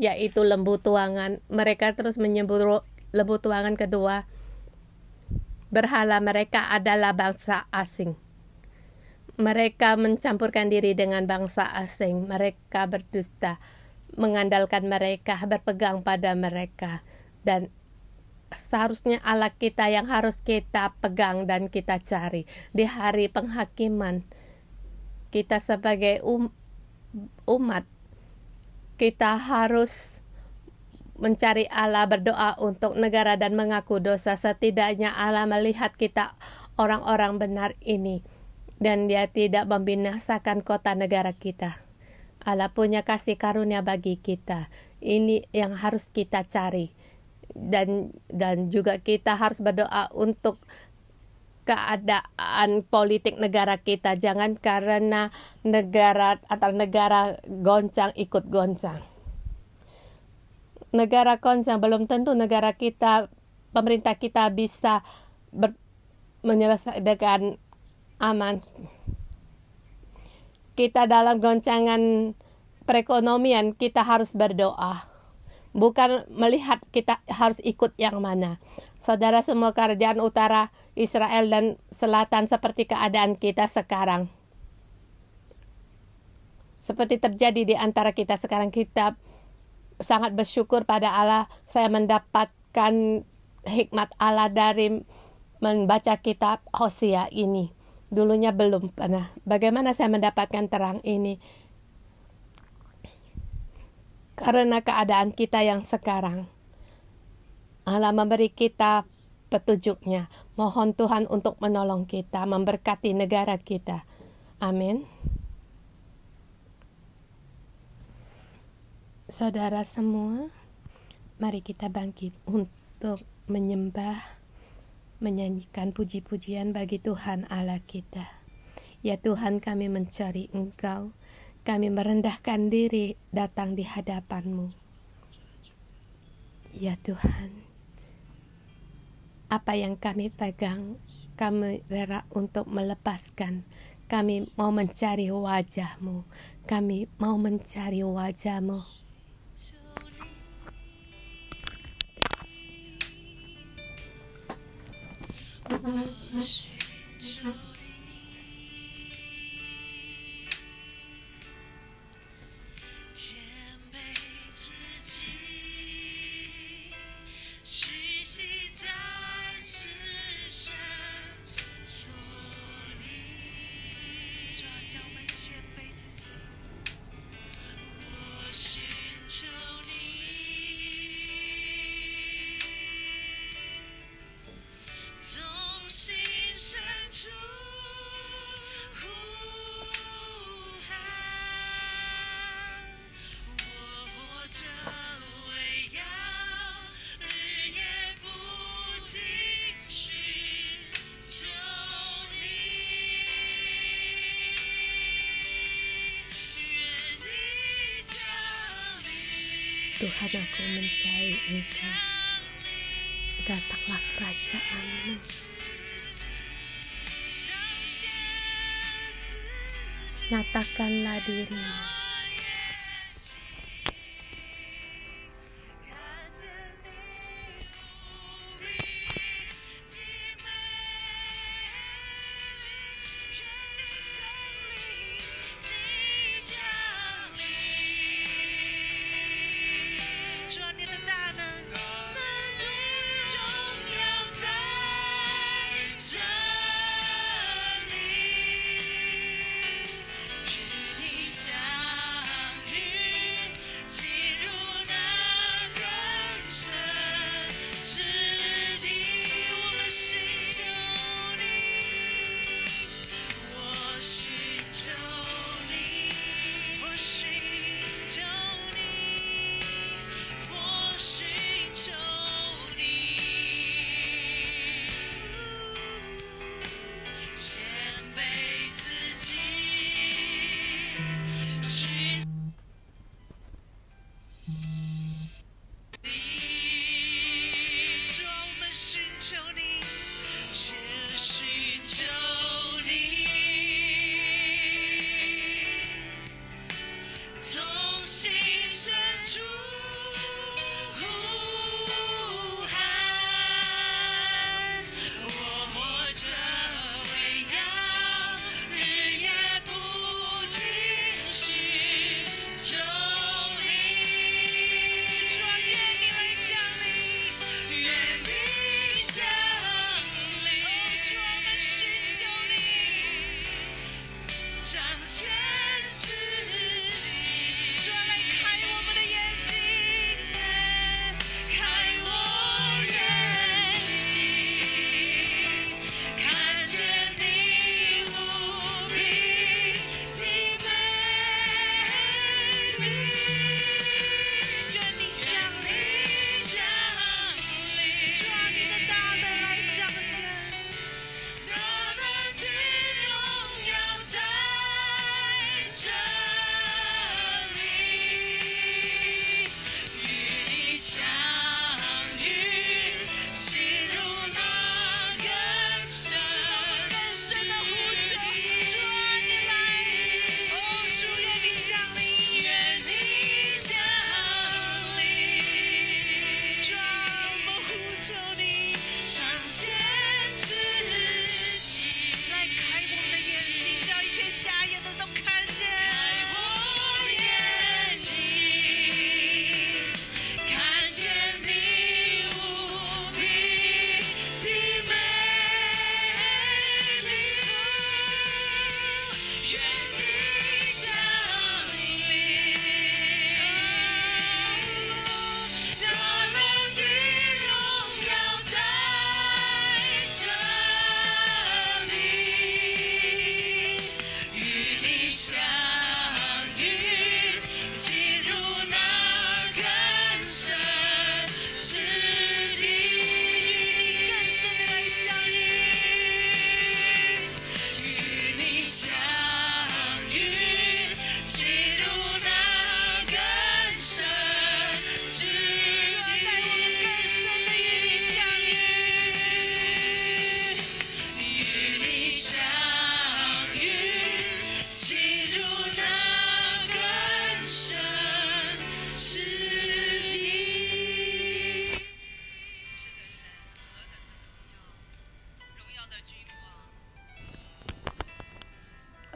yaitu lembu tuangan. Mereka terus menyembah lembu tuangan kedua. Berhala mereka adalah bangsa asing. Mereka mencampurkan diri dengan bangsa asing. Mereka berdusta, mengandalkan mereka, berpegang pada mereka. Dan seharusnya Allah kita yang harus kita pegang dan kita cari. Di hari penghakiman, kita sebagai umat, kita harus mencari Allah, berdoa untuk negara dan mengaku dosa. Setidaknya Allah melihat kita orang-orang benar ini. Dan dia tidak membinasakan kota negara kita. Allah punya kasih karunia bagi kita. Ini yang harus kita cari. Dan juga kita harus berdoa untuk keadaan politik negara kita. Jangan karena negara goncang ikut goncang. Negara goncang belum tentu negara kita, pemerintah kita bisa menyelesaikan aman. Kita dalam goncangan perekonomian, kita harus berdoa. Bukan melihat kita harus ikut yang mana. Saudara semua, kerajaan utara Israel dan selatan seperti keadaan kita sekarang. Seperti terjadi di antara kita sekarang, kita sangat bersyukur pada Allah. Saya mendapatkan hikmat Allah dari membaca kitab Hosea ini. Dulunya belum pernah. Bagaimana saya mendapatkan terang ini? Karena keadaan kita yang sekarang. Allah memberi kita petunjuknya. Mohon Tuhan untuk menolong kita, memberkati negara kita. Amin. Saudara semua, mari kita bangkit untuk menyembah, menyanyikan puji-pujian bagi Tuhan Allah kita. Ya Tuhan, kami mencari Engkau. Kami merendahkan diri datang di hadapan-Mu. Ya Tuhan, apa yang kami pegang, kami rela untuk melepaskan. Kami mau mencari wajah-Mu. Kami mau mencari wajah-Mu. Tuhan, aku mencari Engkau. Datanglah kerajaan-Mu. Nyatakanlah diri-Mu.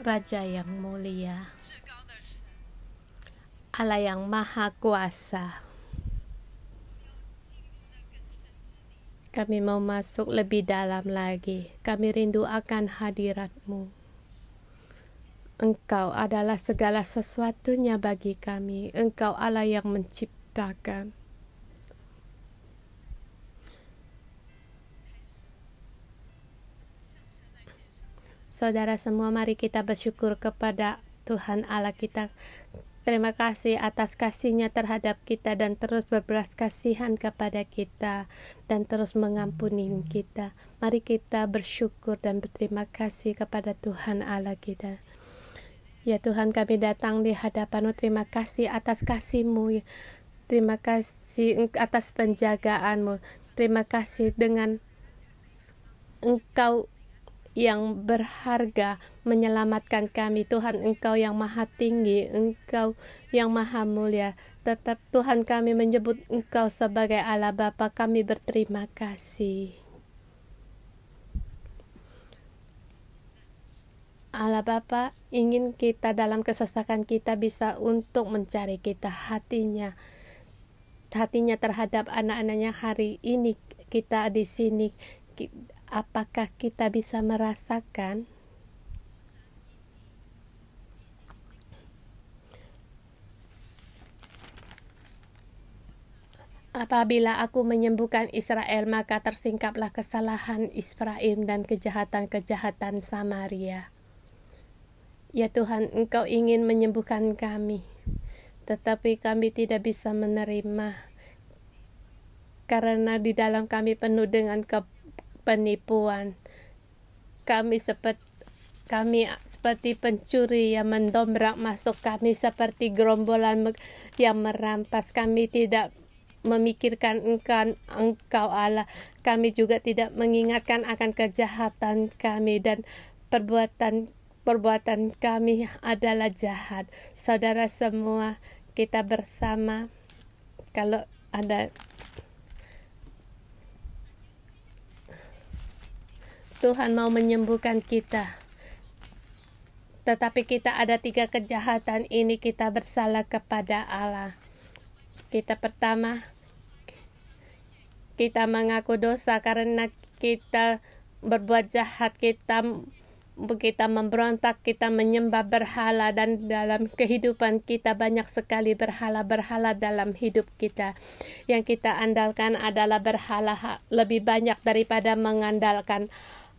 Raja yang mulia, Allah yang Maha Kuasa. Kami mau masuk lebih dalam lagi. Kami rindu akan hadirat-Mu. Engkau adalah segala sesuatunya bagi kami. Engkau Allah yang menciptakan. Saudara semua, mari kita bersyukur kepada Tuhan Allah kita. Terima kasih atas kasih-Nya terhadap kita dan terus berbelas kasihan kepada kita dan terus mengampuni kita. Mari kita bersyukur dan berterima kasih kepada Tuhan Allah kita. Ya Tuhan, kami datang di hadapan-Mu. Terima kasih atas kasih-Mu. Terima kasih atas penjagaan-Mu. Terima kasih dengan Engkau yang berharga menyelamatkan kami. Tuhan, Engkau yang maha tinggi, Engkau yang maha mulia. Tetap Tuhan, kami menyebut Engkau sebagai Allah Bapa. Kami berterima kasih. Allah Bapa ingin kita dalam kesesakan kita bisa untuk mencari kita hatinya terhadap anak-anaknya. Hari ini kita di sini, apakah kita bisa merasakan apabila aku menyembuhkan Israel, maka tersingkaplah kesalahan Efraim dan kejahatan-kejahatan Samaria. Ya Tuhan, Engkau ingin menyembuhkan kami, tetapi kami tidak bisa menerima karena di dalam kami penuh dengan penipuan. Kami seperti pencuri yang mendobrak masuk, kami seperti gerombolan yang merampas. Kami tidak memikirkan Engkau Allah. Kami juga tidak mengingatkan akan kejahatan kami dan perbuatan kami adalah jahat. Saudara semua, kita bersama, kalau ada Tuhan mau menyembuhkan kita, tetapi kita ada 3 kejahatan ini. Kita bersalah kepada Allah. Kita pertama, kita mengaku dosa karena kita berbuat jahat, kita memberontak, kita menyembah berhala, dan dalam kehidupan kita banyak sekali berhala-berhala dalam hidup kita. Yang kita andalkan adalah berhala lebih banyak daripada mengandalkan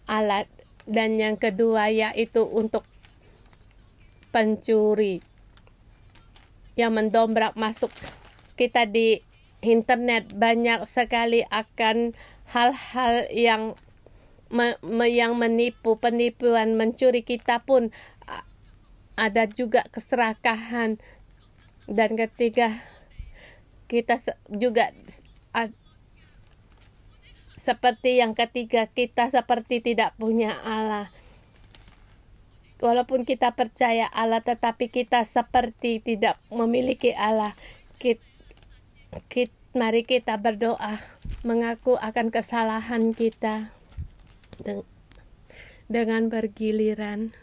Allah. Dan yang kedua yaitu untuk pencuri yang mendobrak masuk. Kita di internet banyak sekali akan hal-hal yang menipu, penipuan, mencuri. Kita pun ada juga keserakahan. Dan ketiga, kita juga seperti yang ketiga, kita seperti tidak punya Allah. Walaupun kita percaya Allah, tetapi kita seperti tidak memiliki Allah. Mari kita berdoa, mengaku akan kesalahan kita dengan bergiliran.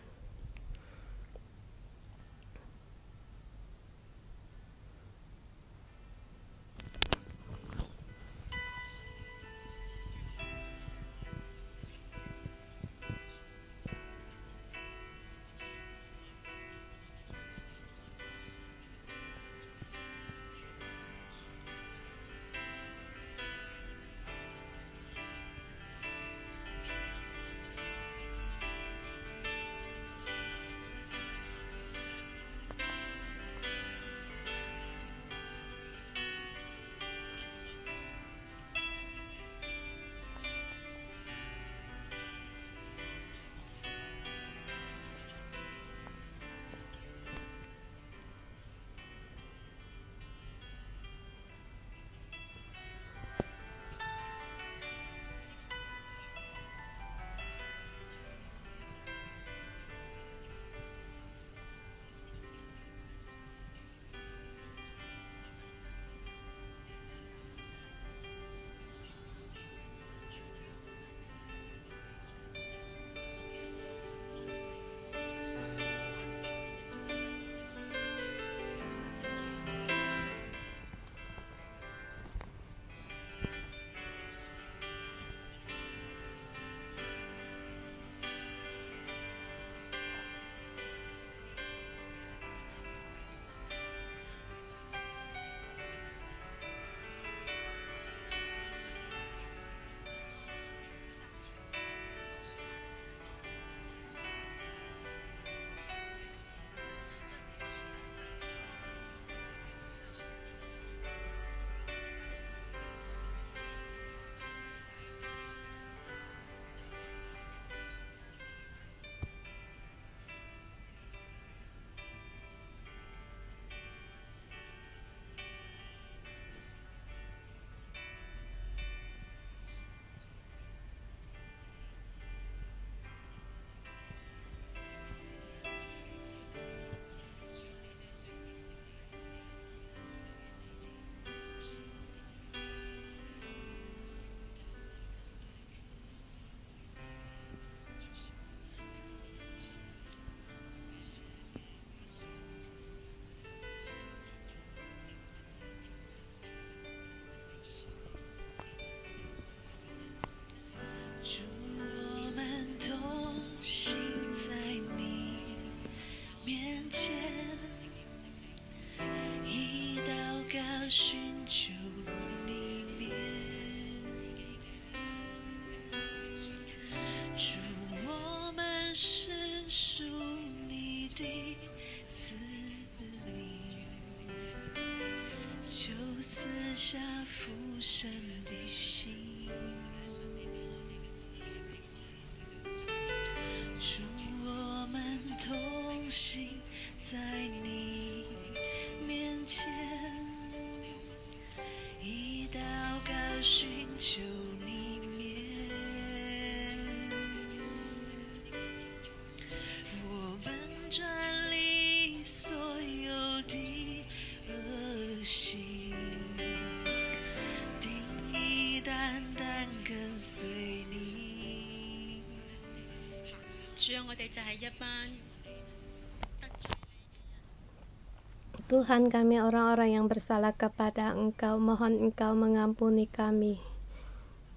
Tuhan, kami orang-orang yang bersalah kepada Engkau, mohon Engkau mengampuni kami.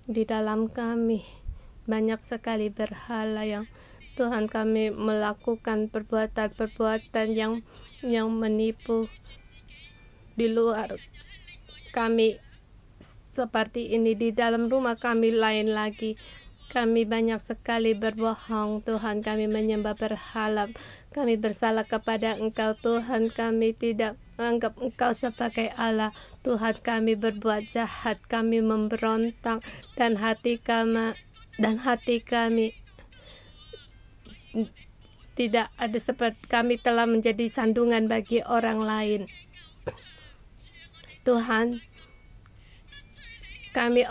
Di dalam kami banyak sekali berhala yang Tuhan, kami melakukan perbuatan-perbuatan yang menipu di luar kami seperti ini. Di dalam rumah kami lain lagi. Kami banyak sekali berbohong, Tuhan. Kami menyembah berhala. Kami bersalah kepada Engkau, Tuhan. Kami tidak menganggap Engkau sebagai Allah. Tuhan, kami berbuat jahat. Kami memberontak. Dan hati kami tidak ada seperti kami telah menjadi sandungan bagi orang lain. Tuhan, kami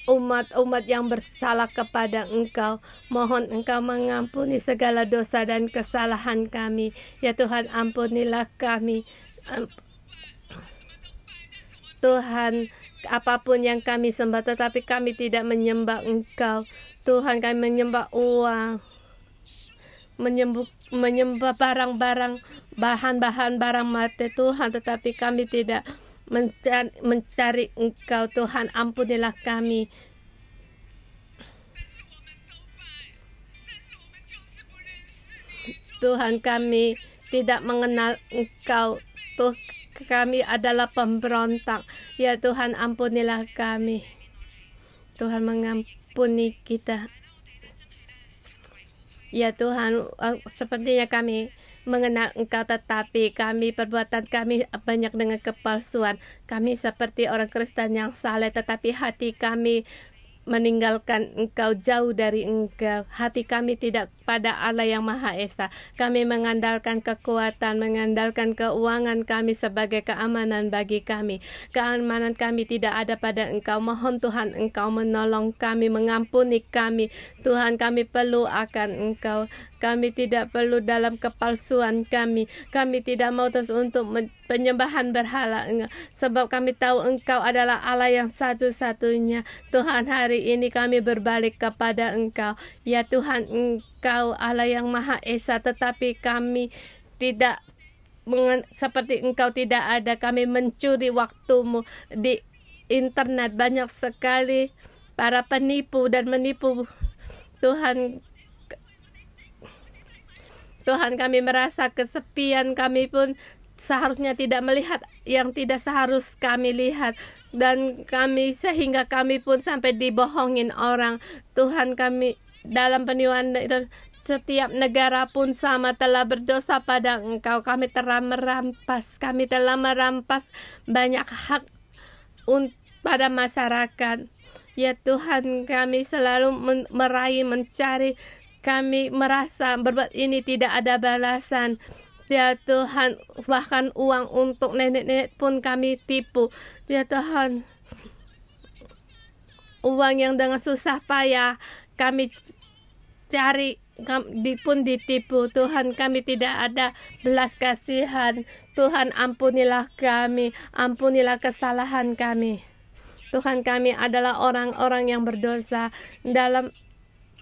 umat yang bersalah kepada Engkau. Mohon Engkau mengampuni segala dosa dan kesalahan kami. Ya Tuhan, ampunilah kami. Tuhan, apapun yang kami sembah, tetapi kami tidak menyembah Engkau. Tuhan, kami menyembah uang, menyembah barang-barang, bahan-bahan barang mati, Tuhan, tetapi kami tidak mencari Engkau. Tuhan, ampunilah kami. Tuhan, kami tidak mengenal Engkau. Kami adalah pemberontak. Ya Tuhan, ampunilah kami. Tuhan, mengampuni kita. Ya Tuhan, sepertinya kami mengenal Engkau, tetapi perbuatan kami banyak dengan kepalsuan. Kami seperti orang Kristen yang saleh, tetapi hati kami meninggalkan Engkau, jauh dari Engkau. Hati kami tidak pada Allah yang Maha Esa. Kami mengandalkan kekuatan, mengandalkan keuangan kami sebagai keamanan bagi kami. Keamanan kami tidak ada pada Engkau. Mohon Tuhan, Engkau menolong kami, mengampuni kami. Tuhan, kami perlu akan Engkau. Kami tidak perlu dalam kepalsuan kami. Kami tidak mau terus untuk penyembahan berhala, sebab kami tahu Engkau adalah Allah yang satu-satunya. Tuhan, hari ini kami berbalik kepada Engkau. Ya Tuhan, Engkau Allah yang Maha Esa, tetapi kami tidak seperti Engkau tidak ada. Kami mencuri waktumu di internet. Banyak sekali para penipu dan menipu. Tuhan, kami merasa kesepian. Kami pun seharusnya tidak melihat yang tidak seharus kami lihat. Dan sehingga kami pun sampai dibohongin orang. Tuhan, kami dalam penipuan itu, setiap negara pun sama, telah berdosa pada Engkau. Kami telah merampas banyak hak pada masyarakat. Ya Tuhan, kami selalu meraih, mencari. Kami merasa berbuat ini tidak ada balasan. Ya Tuhan, bahkan uang untuk nenek-nenek pun kami tipu. Ya Tuhan, uang yang dengan susah payah kami cari pun ditipu. Tuhan, kami tidak ada belas kasihan. Tuhan, ampunilah kami, ampunilah kesalahan kami. Tuhan, kami adalah orang-orang yang berdosa. Dalam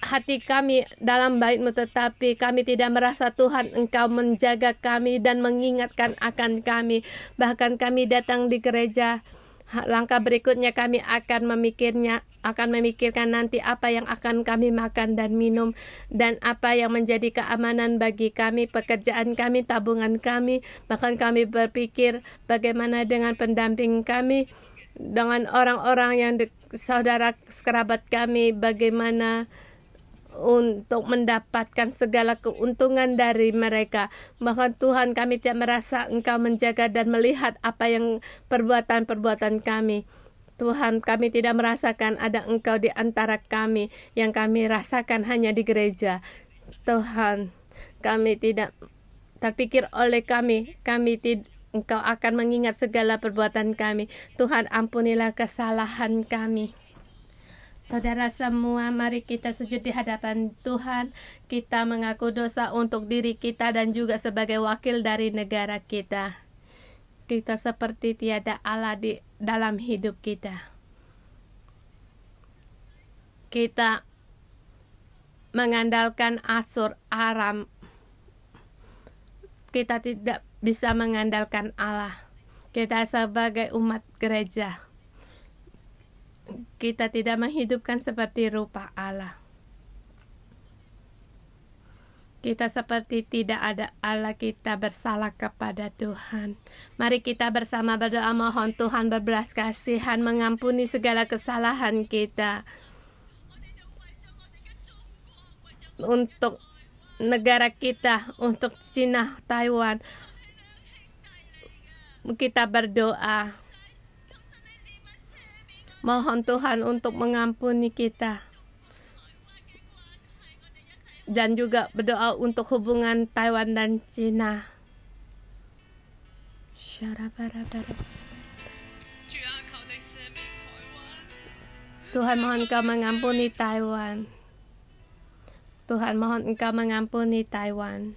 hati kami dalam bait-Mu, tetapi kami tidak merasa Tuhan Engkau menjaga kami dan mengingatkan akan kami. Bahkan kami datang di gereja, langkah berikutnya kami akan memikirkan nanti apa yang akan kami makan dan minum, dan apa yang menjadi keamanan bagi kami, pekerjaan kami, tabungan kami. Bahkan kami berpikir bagaimana dengan pendamping kami, dengan orang-orang yang saudara kerabat kami, bagaimana untuk mendapatkan segala keuntungan dari mereka. Bahkan Tuhan, kami tidak merasa Engkau menjaga dan melihat apa yang perbuatan-perbuatan kami. Tuhan, kami tidak merasakan ada Engkau di antara kami. Yang kami rasakan hanya di gereja. Tuhan, kami tidak terpikir oleh kami. Engkau akan mengingat segala perbuatan kami. Tuhan, ampunilah kesalahan kami. Saudara semua, mari kita sujud di hadapan Tuhan. Kita mengaku dosa untuk diri kita dan juga sebagai wakil dari negara kita. Kita seperti tiada Allah di dalam hidup kita. Kita mengandalkan Asur Aram. Kita tidak bisa mengandalkan Allah. Kita sebagai umat gereja, kita tidak menghidupkan seperti rupa Allah. Kita seperti tidak ada Allah, kita bersalah kepada Tuhan. Mari kita bersama berdoa mohon Tuhan berbelas kasihan mengampuni segala kesalahan kita. Untuk negara kita, untuk Cina, Taiwan, kita berdoa. Mohon Tuhan untuk mengampuni kita. Dan juga berdoa untuk hubungan Taiwan dan Cina. Tuhan mohon Engkau mengampuni Taiwan. Tuhan mohon Engkau mengampuni Taiwan.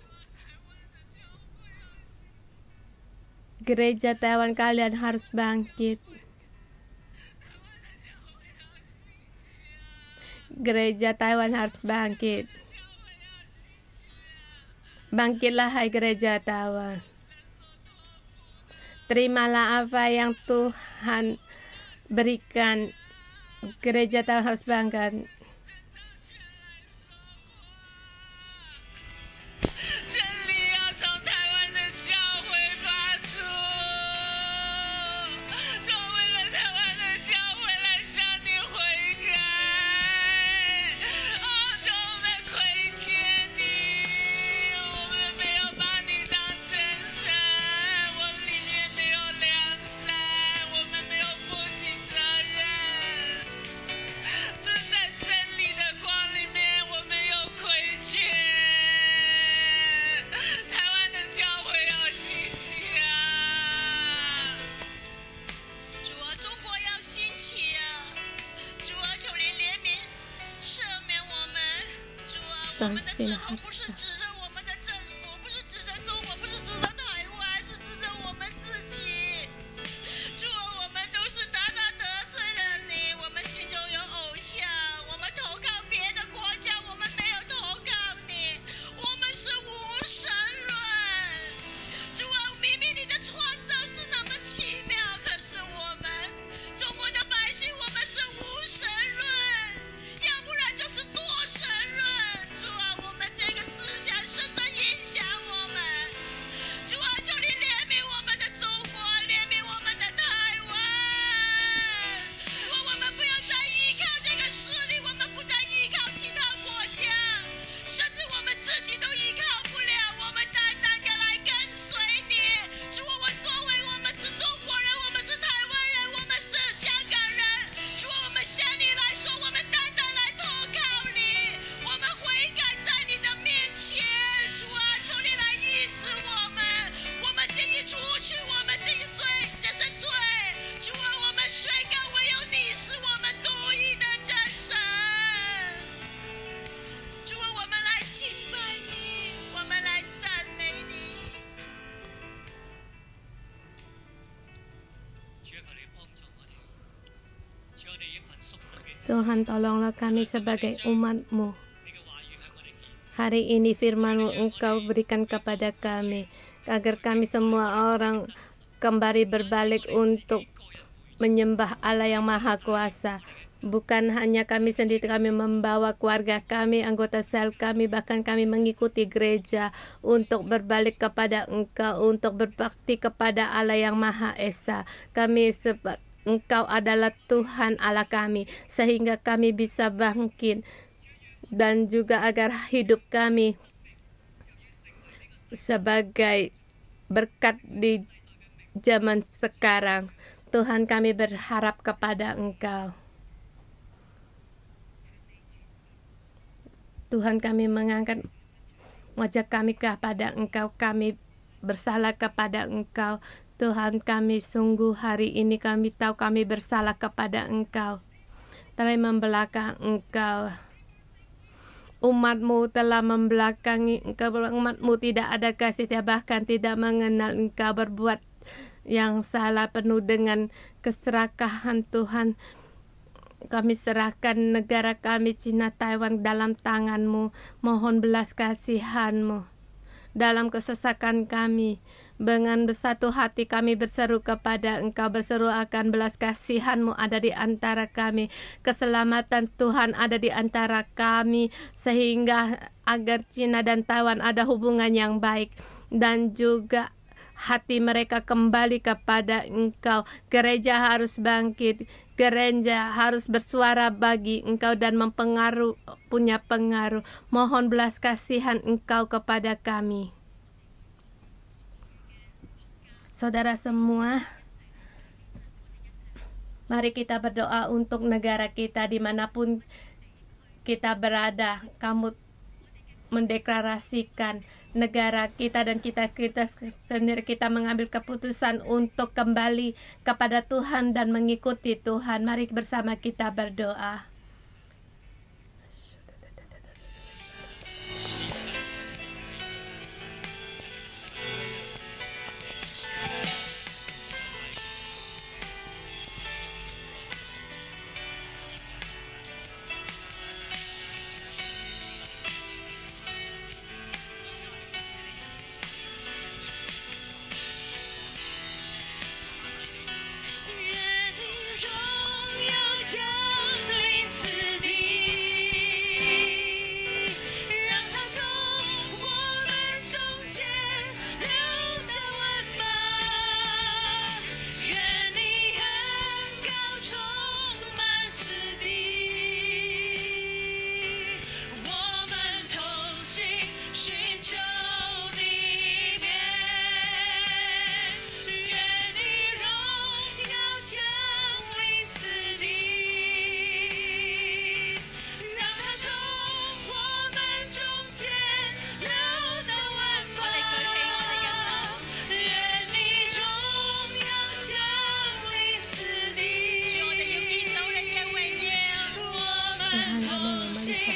Gereja Taiwan kalian harus bangkit. Gereja Taiwan harus bangkit. Bangkitlah hai gereja Taiwan. Terimalah apa yang Tuhan berikan. Gereja Taiwan harus bangkit. 我们的指头不是指着我们的政府，不是指着中国，不是指着台湾，是指着我们自己。主啊，我们都是大大得罪了你，我们心中有偶像，我们投靠别的国家，我们没有投靠你，我们是无神论。主啊，明明你的创造是那么奇妙，可是我们中国的百姓，我们是无神论，要不然就是多神论。主啊，我们这个思想深深影响我们。主啊，求你怜悯我们的中国，怜悯我们的台湾。主啊，我们不要再依靠这个势力，我们不再依靠其他国家，甚至我们自己都依靠不了，我们单单的来跟随你。主啊，我们是中国人，我们是台湾人，我们是香港人。主啊，我们向你来说，我们单单来投靠你，我们悔改在你的面前。主啊，求你来医治我们，我们定义除去我们这个罪，这是罪。主啊，我们宣告，唯有你是我们独一的真神。主啊，我们来敬拜你，我们来赞美你。 Tuhan, tolonglah kami sebagai umat-Mu. Hari ini firman-Mu Engkau berikan kepada kami, agar kami semua orang kembali berbalik untuk menyembah Allah yang Maha Kuasa. Bukan hanya kami sendiri, kami membawa keluarga kami, anggota sel kami, bahkan kami mengikuti gereja untuk berbalik kepada Engkau, untuk berbakti kepada Allah yang Maha Esa. Engkau adalah Tuhan Allah kami, sehingga kami bisa bangkit, dan juga agar hidup kami sebagai berkat di zaman sekarang. Tuhan, kami berharap kepada Engkau. Tuhan, kami mengangkat wajah kami kepada Engkau, kami bersalah kepada Engkau. Tuhan, kami sungguh hari ini kami tahu kami bersalah kepada Engkau, telah membelakang Engkau. Umat-Mu telah membelakangi Engkau, umat-Mu tidak ada kasih, bahkan tidak mengenal Engkau, berbuat yang salah penuh dengan keserakahan. Tuhan, Kami serahkan negara kami Cina Taiwan dalam tangan-Mu. Mohon belas kasihan-Mu dalam kesesakan kami. Dengan bersatu hati kami berseru kepada Engkau, berseru akan belas kasihan-Mu ada di antara kami. Keselamatan Tuhan ada di antara kami, sehingga agar Cina dan Taiwan ada hubungan yang baik. Dan juga hati mereka kembali kepada Engkau. Gereja harus bangkit. Gereja harus bersuara bagi Engkau dan punya pengaruh. Mohon belas kasihan Engkau kepada kami. Saudara semua, mari kita berdoa untuk negara kita dimanapun kita berada. Kamu mendeklarasikan negara kita dan kita sendiri, kita mengambil keputusan untuk kembali kepada Tuhan dan mengikuti Tuhan. Mari bersama kita berdoa.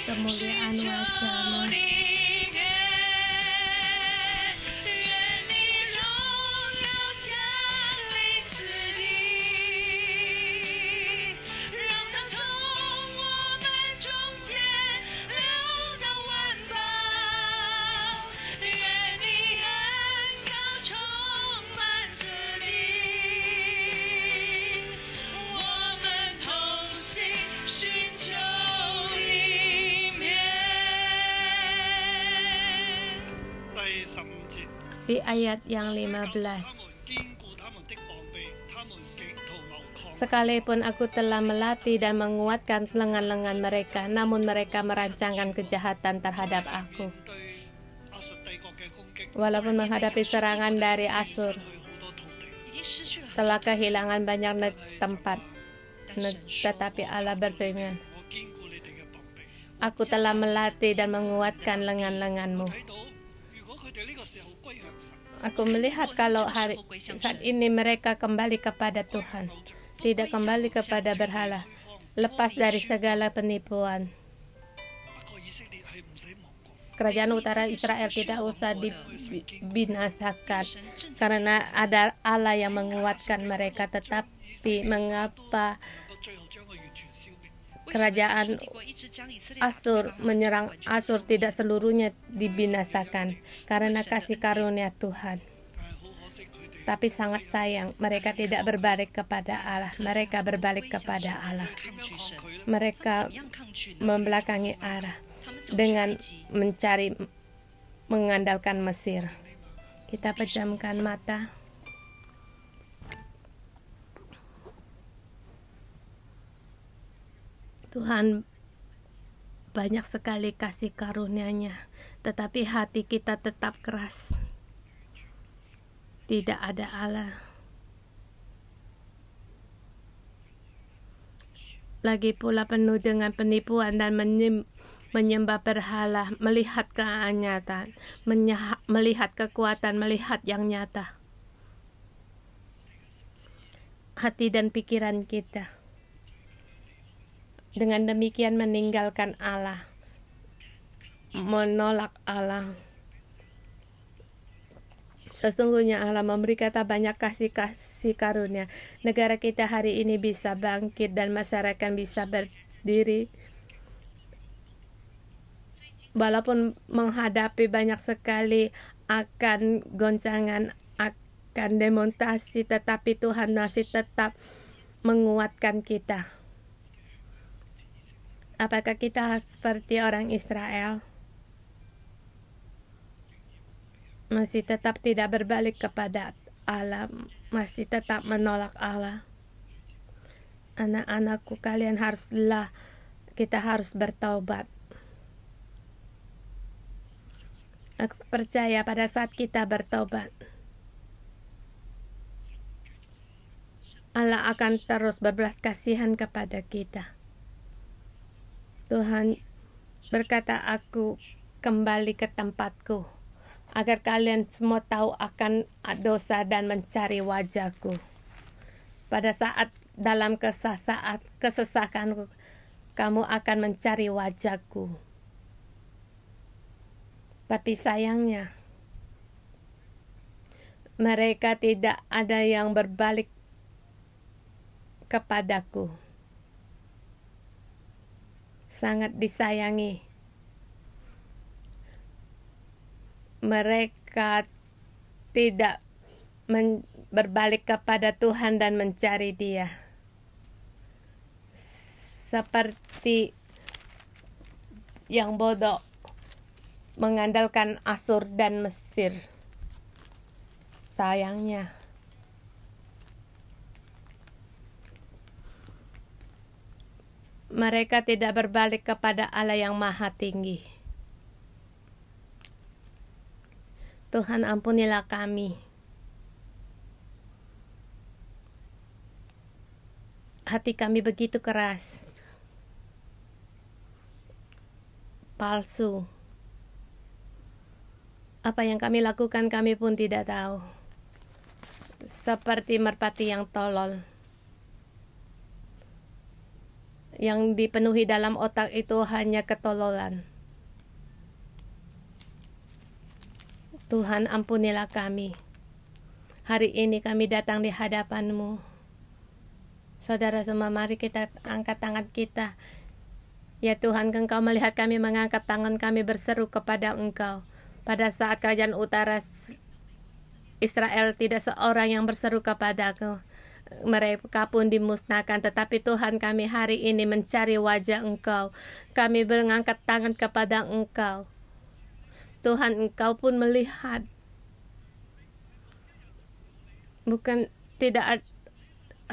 Kemuliaan wajah-Mu. Di ayat yang 15, sekalipun aku telah melatih dan menguatkan lengan-lengan mereka, namun mereka merancangkan kejahatan terhadap aku. Walaupun menghadapi serangan dari Asur, telah kehilangan banyak tempat, tetapi Allah berfirman, aku telah melatih dan menguatkan lengan-lenganmu. Aku melihat kalau saat ini mereka kembali kepada Tuhan, tidak kembali kepada berhala, lepas dari segala penipuan. Kerajaan utara Israel tidak usah dibinasakan karena ada Allah yang menguatkan mereka. Tetapi mengapa kerajaan Asur menyerang Asur tidak seluruhnya dibinasakan? Karena kasih karunia Tuhan. Tapi sangat sayang, mereka tidak berbalik kepada Allah. Mereka berbalik kepada Allah. Mereka membelakangi Allah dengan mengandalkan Mesir. Kita pejamkan mata. Tuhan banyak sekali kasih karunia-Nya, tetapi hati kita tetap keras. Tidak ada Allah. Lagi pula penuh dengan penipuan dan menyembah berhala, melihat kenyataan, melihat kekuatan, melihat yang nyata. Hati dan pikiran kita dengan demikian meninggalkan Allah, menolak Allah. Sesungguhnya Allah memberi kita banyak kasih karunia. Negara kita hari ini bisa bangkit dan masyarakat bisa berdiri. Walaupun menghadapi banyak sekali akan goncangan, akan demonstrasi, tetapi Tuhan masih tetap menguatkan kita. Apakah kita seperti orang Israel? Masih tetap tidak berbalik kepada Allah, masih tetap menolak Allah. Anak-anakku, kita harus bertaubat. Aku percaya pada saat kita bertobat, Allah akan terus berbelas kasihan kepada kita. Tuhan berkata, aku kembali ke tempatku, agar kalian semua tahu akan dosa dan mencari wajahku. Pada saat dalam kesesakanku, kamu akan mencari wajahku. Tapi sayangnya, mereka tidak ada yang berbalik kepadaku. Sangat disayangi. Mereka tidak berbalik kepada Tuhan dan mencari Dia. Seperti yang bodoh mengandalkan Asur dan Mesir. Sayangnya, mereka tidak berbalik kepada Allah yang Maha Tinggi. Tuhan, ampunilah kami. Hati kami begitu keras, palsu. Apa yang kami lakukan kami pun tidak tahu. Seperti merpati yang tolol, yang dipenuhi dalam otak itu hanya ketololan. Tuhan, ampunilah kami. Hari ini kami datang di hadapan-Mu. Saudara semua, mari kita angkat tangan kita. Ya Tuhan, Engkau melihat kami mengangkat tangan kami berseru kepada Engkau. Pada saat kerajaan utara Israel tidak seorang yang berseru kepada-Ku. Mereka pun dimusnahkan. Tetapi Tuhan, kami hari ini mencari wajah Engkau. Kami mengangkat tangan kepada Engkau. Tuhan, Engkau pun melihat. Bukan tidak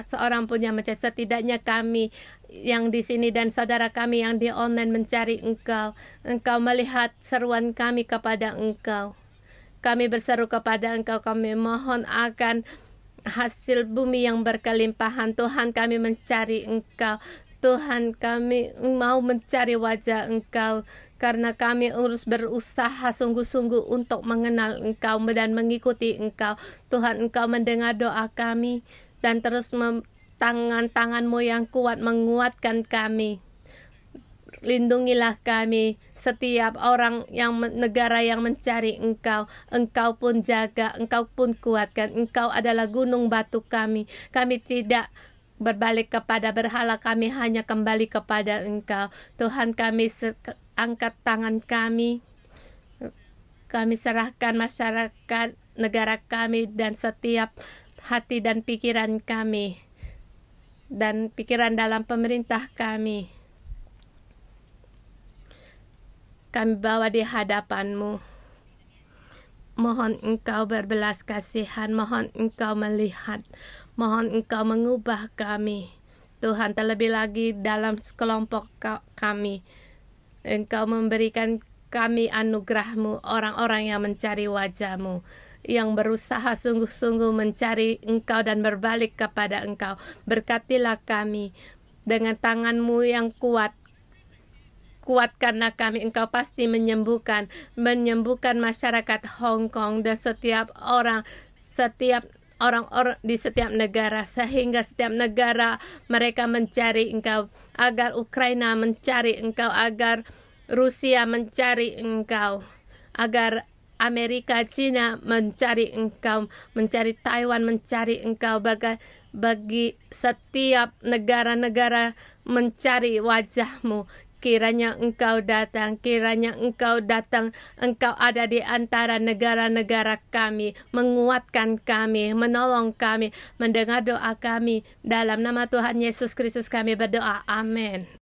seorang pun yang mencari. Setidaknya kami yang di sini dan saudara kami yang di online mencari Engkau. Engkau melihat seruan kami kepada Engkau. Kami berseru kepada Engkau. Kami mohon akan hasil bumi yang berkelimpahan. Tuhan, kami mencari Engkau. Tuhan, kami mau mencari wajah Engkau, karena kami harus berusaha sungguh-sungguh untuk mengenal Engkau dan mengikuti Engkau. Tuhan, Engkau mendengar doa kami dan terus tangan-tangan-Mu yang kuat menguatkan kami. Lindungilah kami, setiap orang yang negara yang mencari Engkau. Engkau pun jaga, Engkau pun kuatkan. Engkau adalah gunung batu kami. Kami tidak berbalik kepada berhala, kami hanya kembali kepada Engkau. Tuhan, kami angkat tangan kami. Kami serahkan masyarakat, negara kami, dan setiap hati dan pikiran kami, dan pikiran dalam pemerintah kami. Kami bawa di hadapan-Mu. Mohon Engkau berbelas kasihan, mohon Engkau melihat, mohon Engkau mengubah kami. Tuhan, terlebih lagi dalam kelompok kami, Engkau memberikan kami anugerah-Mu, orang-orang yang mencari wajah-Mu, yang berusaha sungguh-sungguh mencari Engkau dan berbalik kepada Engkau. Berkatilah kami dengan tangan-Mu yang kuat. Kuatkanlah kami. Engkau pasti menyembuhkan masyarakat Hong Kong dan setiap orang di setiap negara, sehingga setiap negara mereka mencari Engkau, agar Ukraina mencari Engkau, agar Rusia mencari Engkau, agar Amerika, Cina mencari Engkau, mencari Taiwan mencari Engkau, bagi setiap negara-negara mencari wajah-Mu. Kiranya Engkau datang, Engkau ada di antara negara-negara kami, menguatkan kami, menolong kami, mendengar doa kami. Dalam nama Tuhan Yesus Kristus kami berdoa, amin.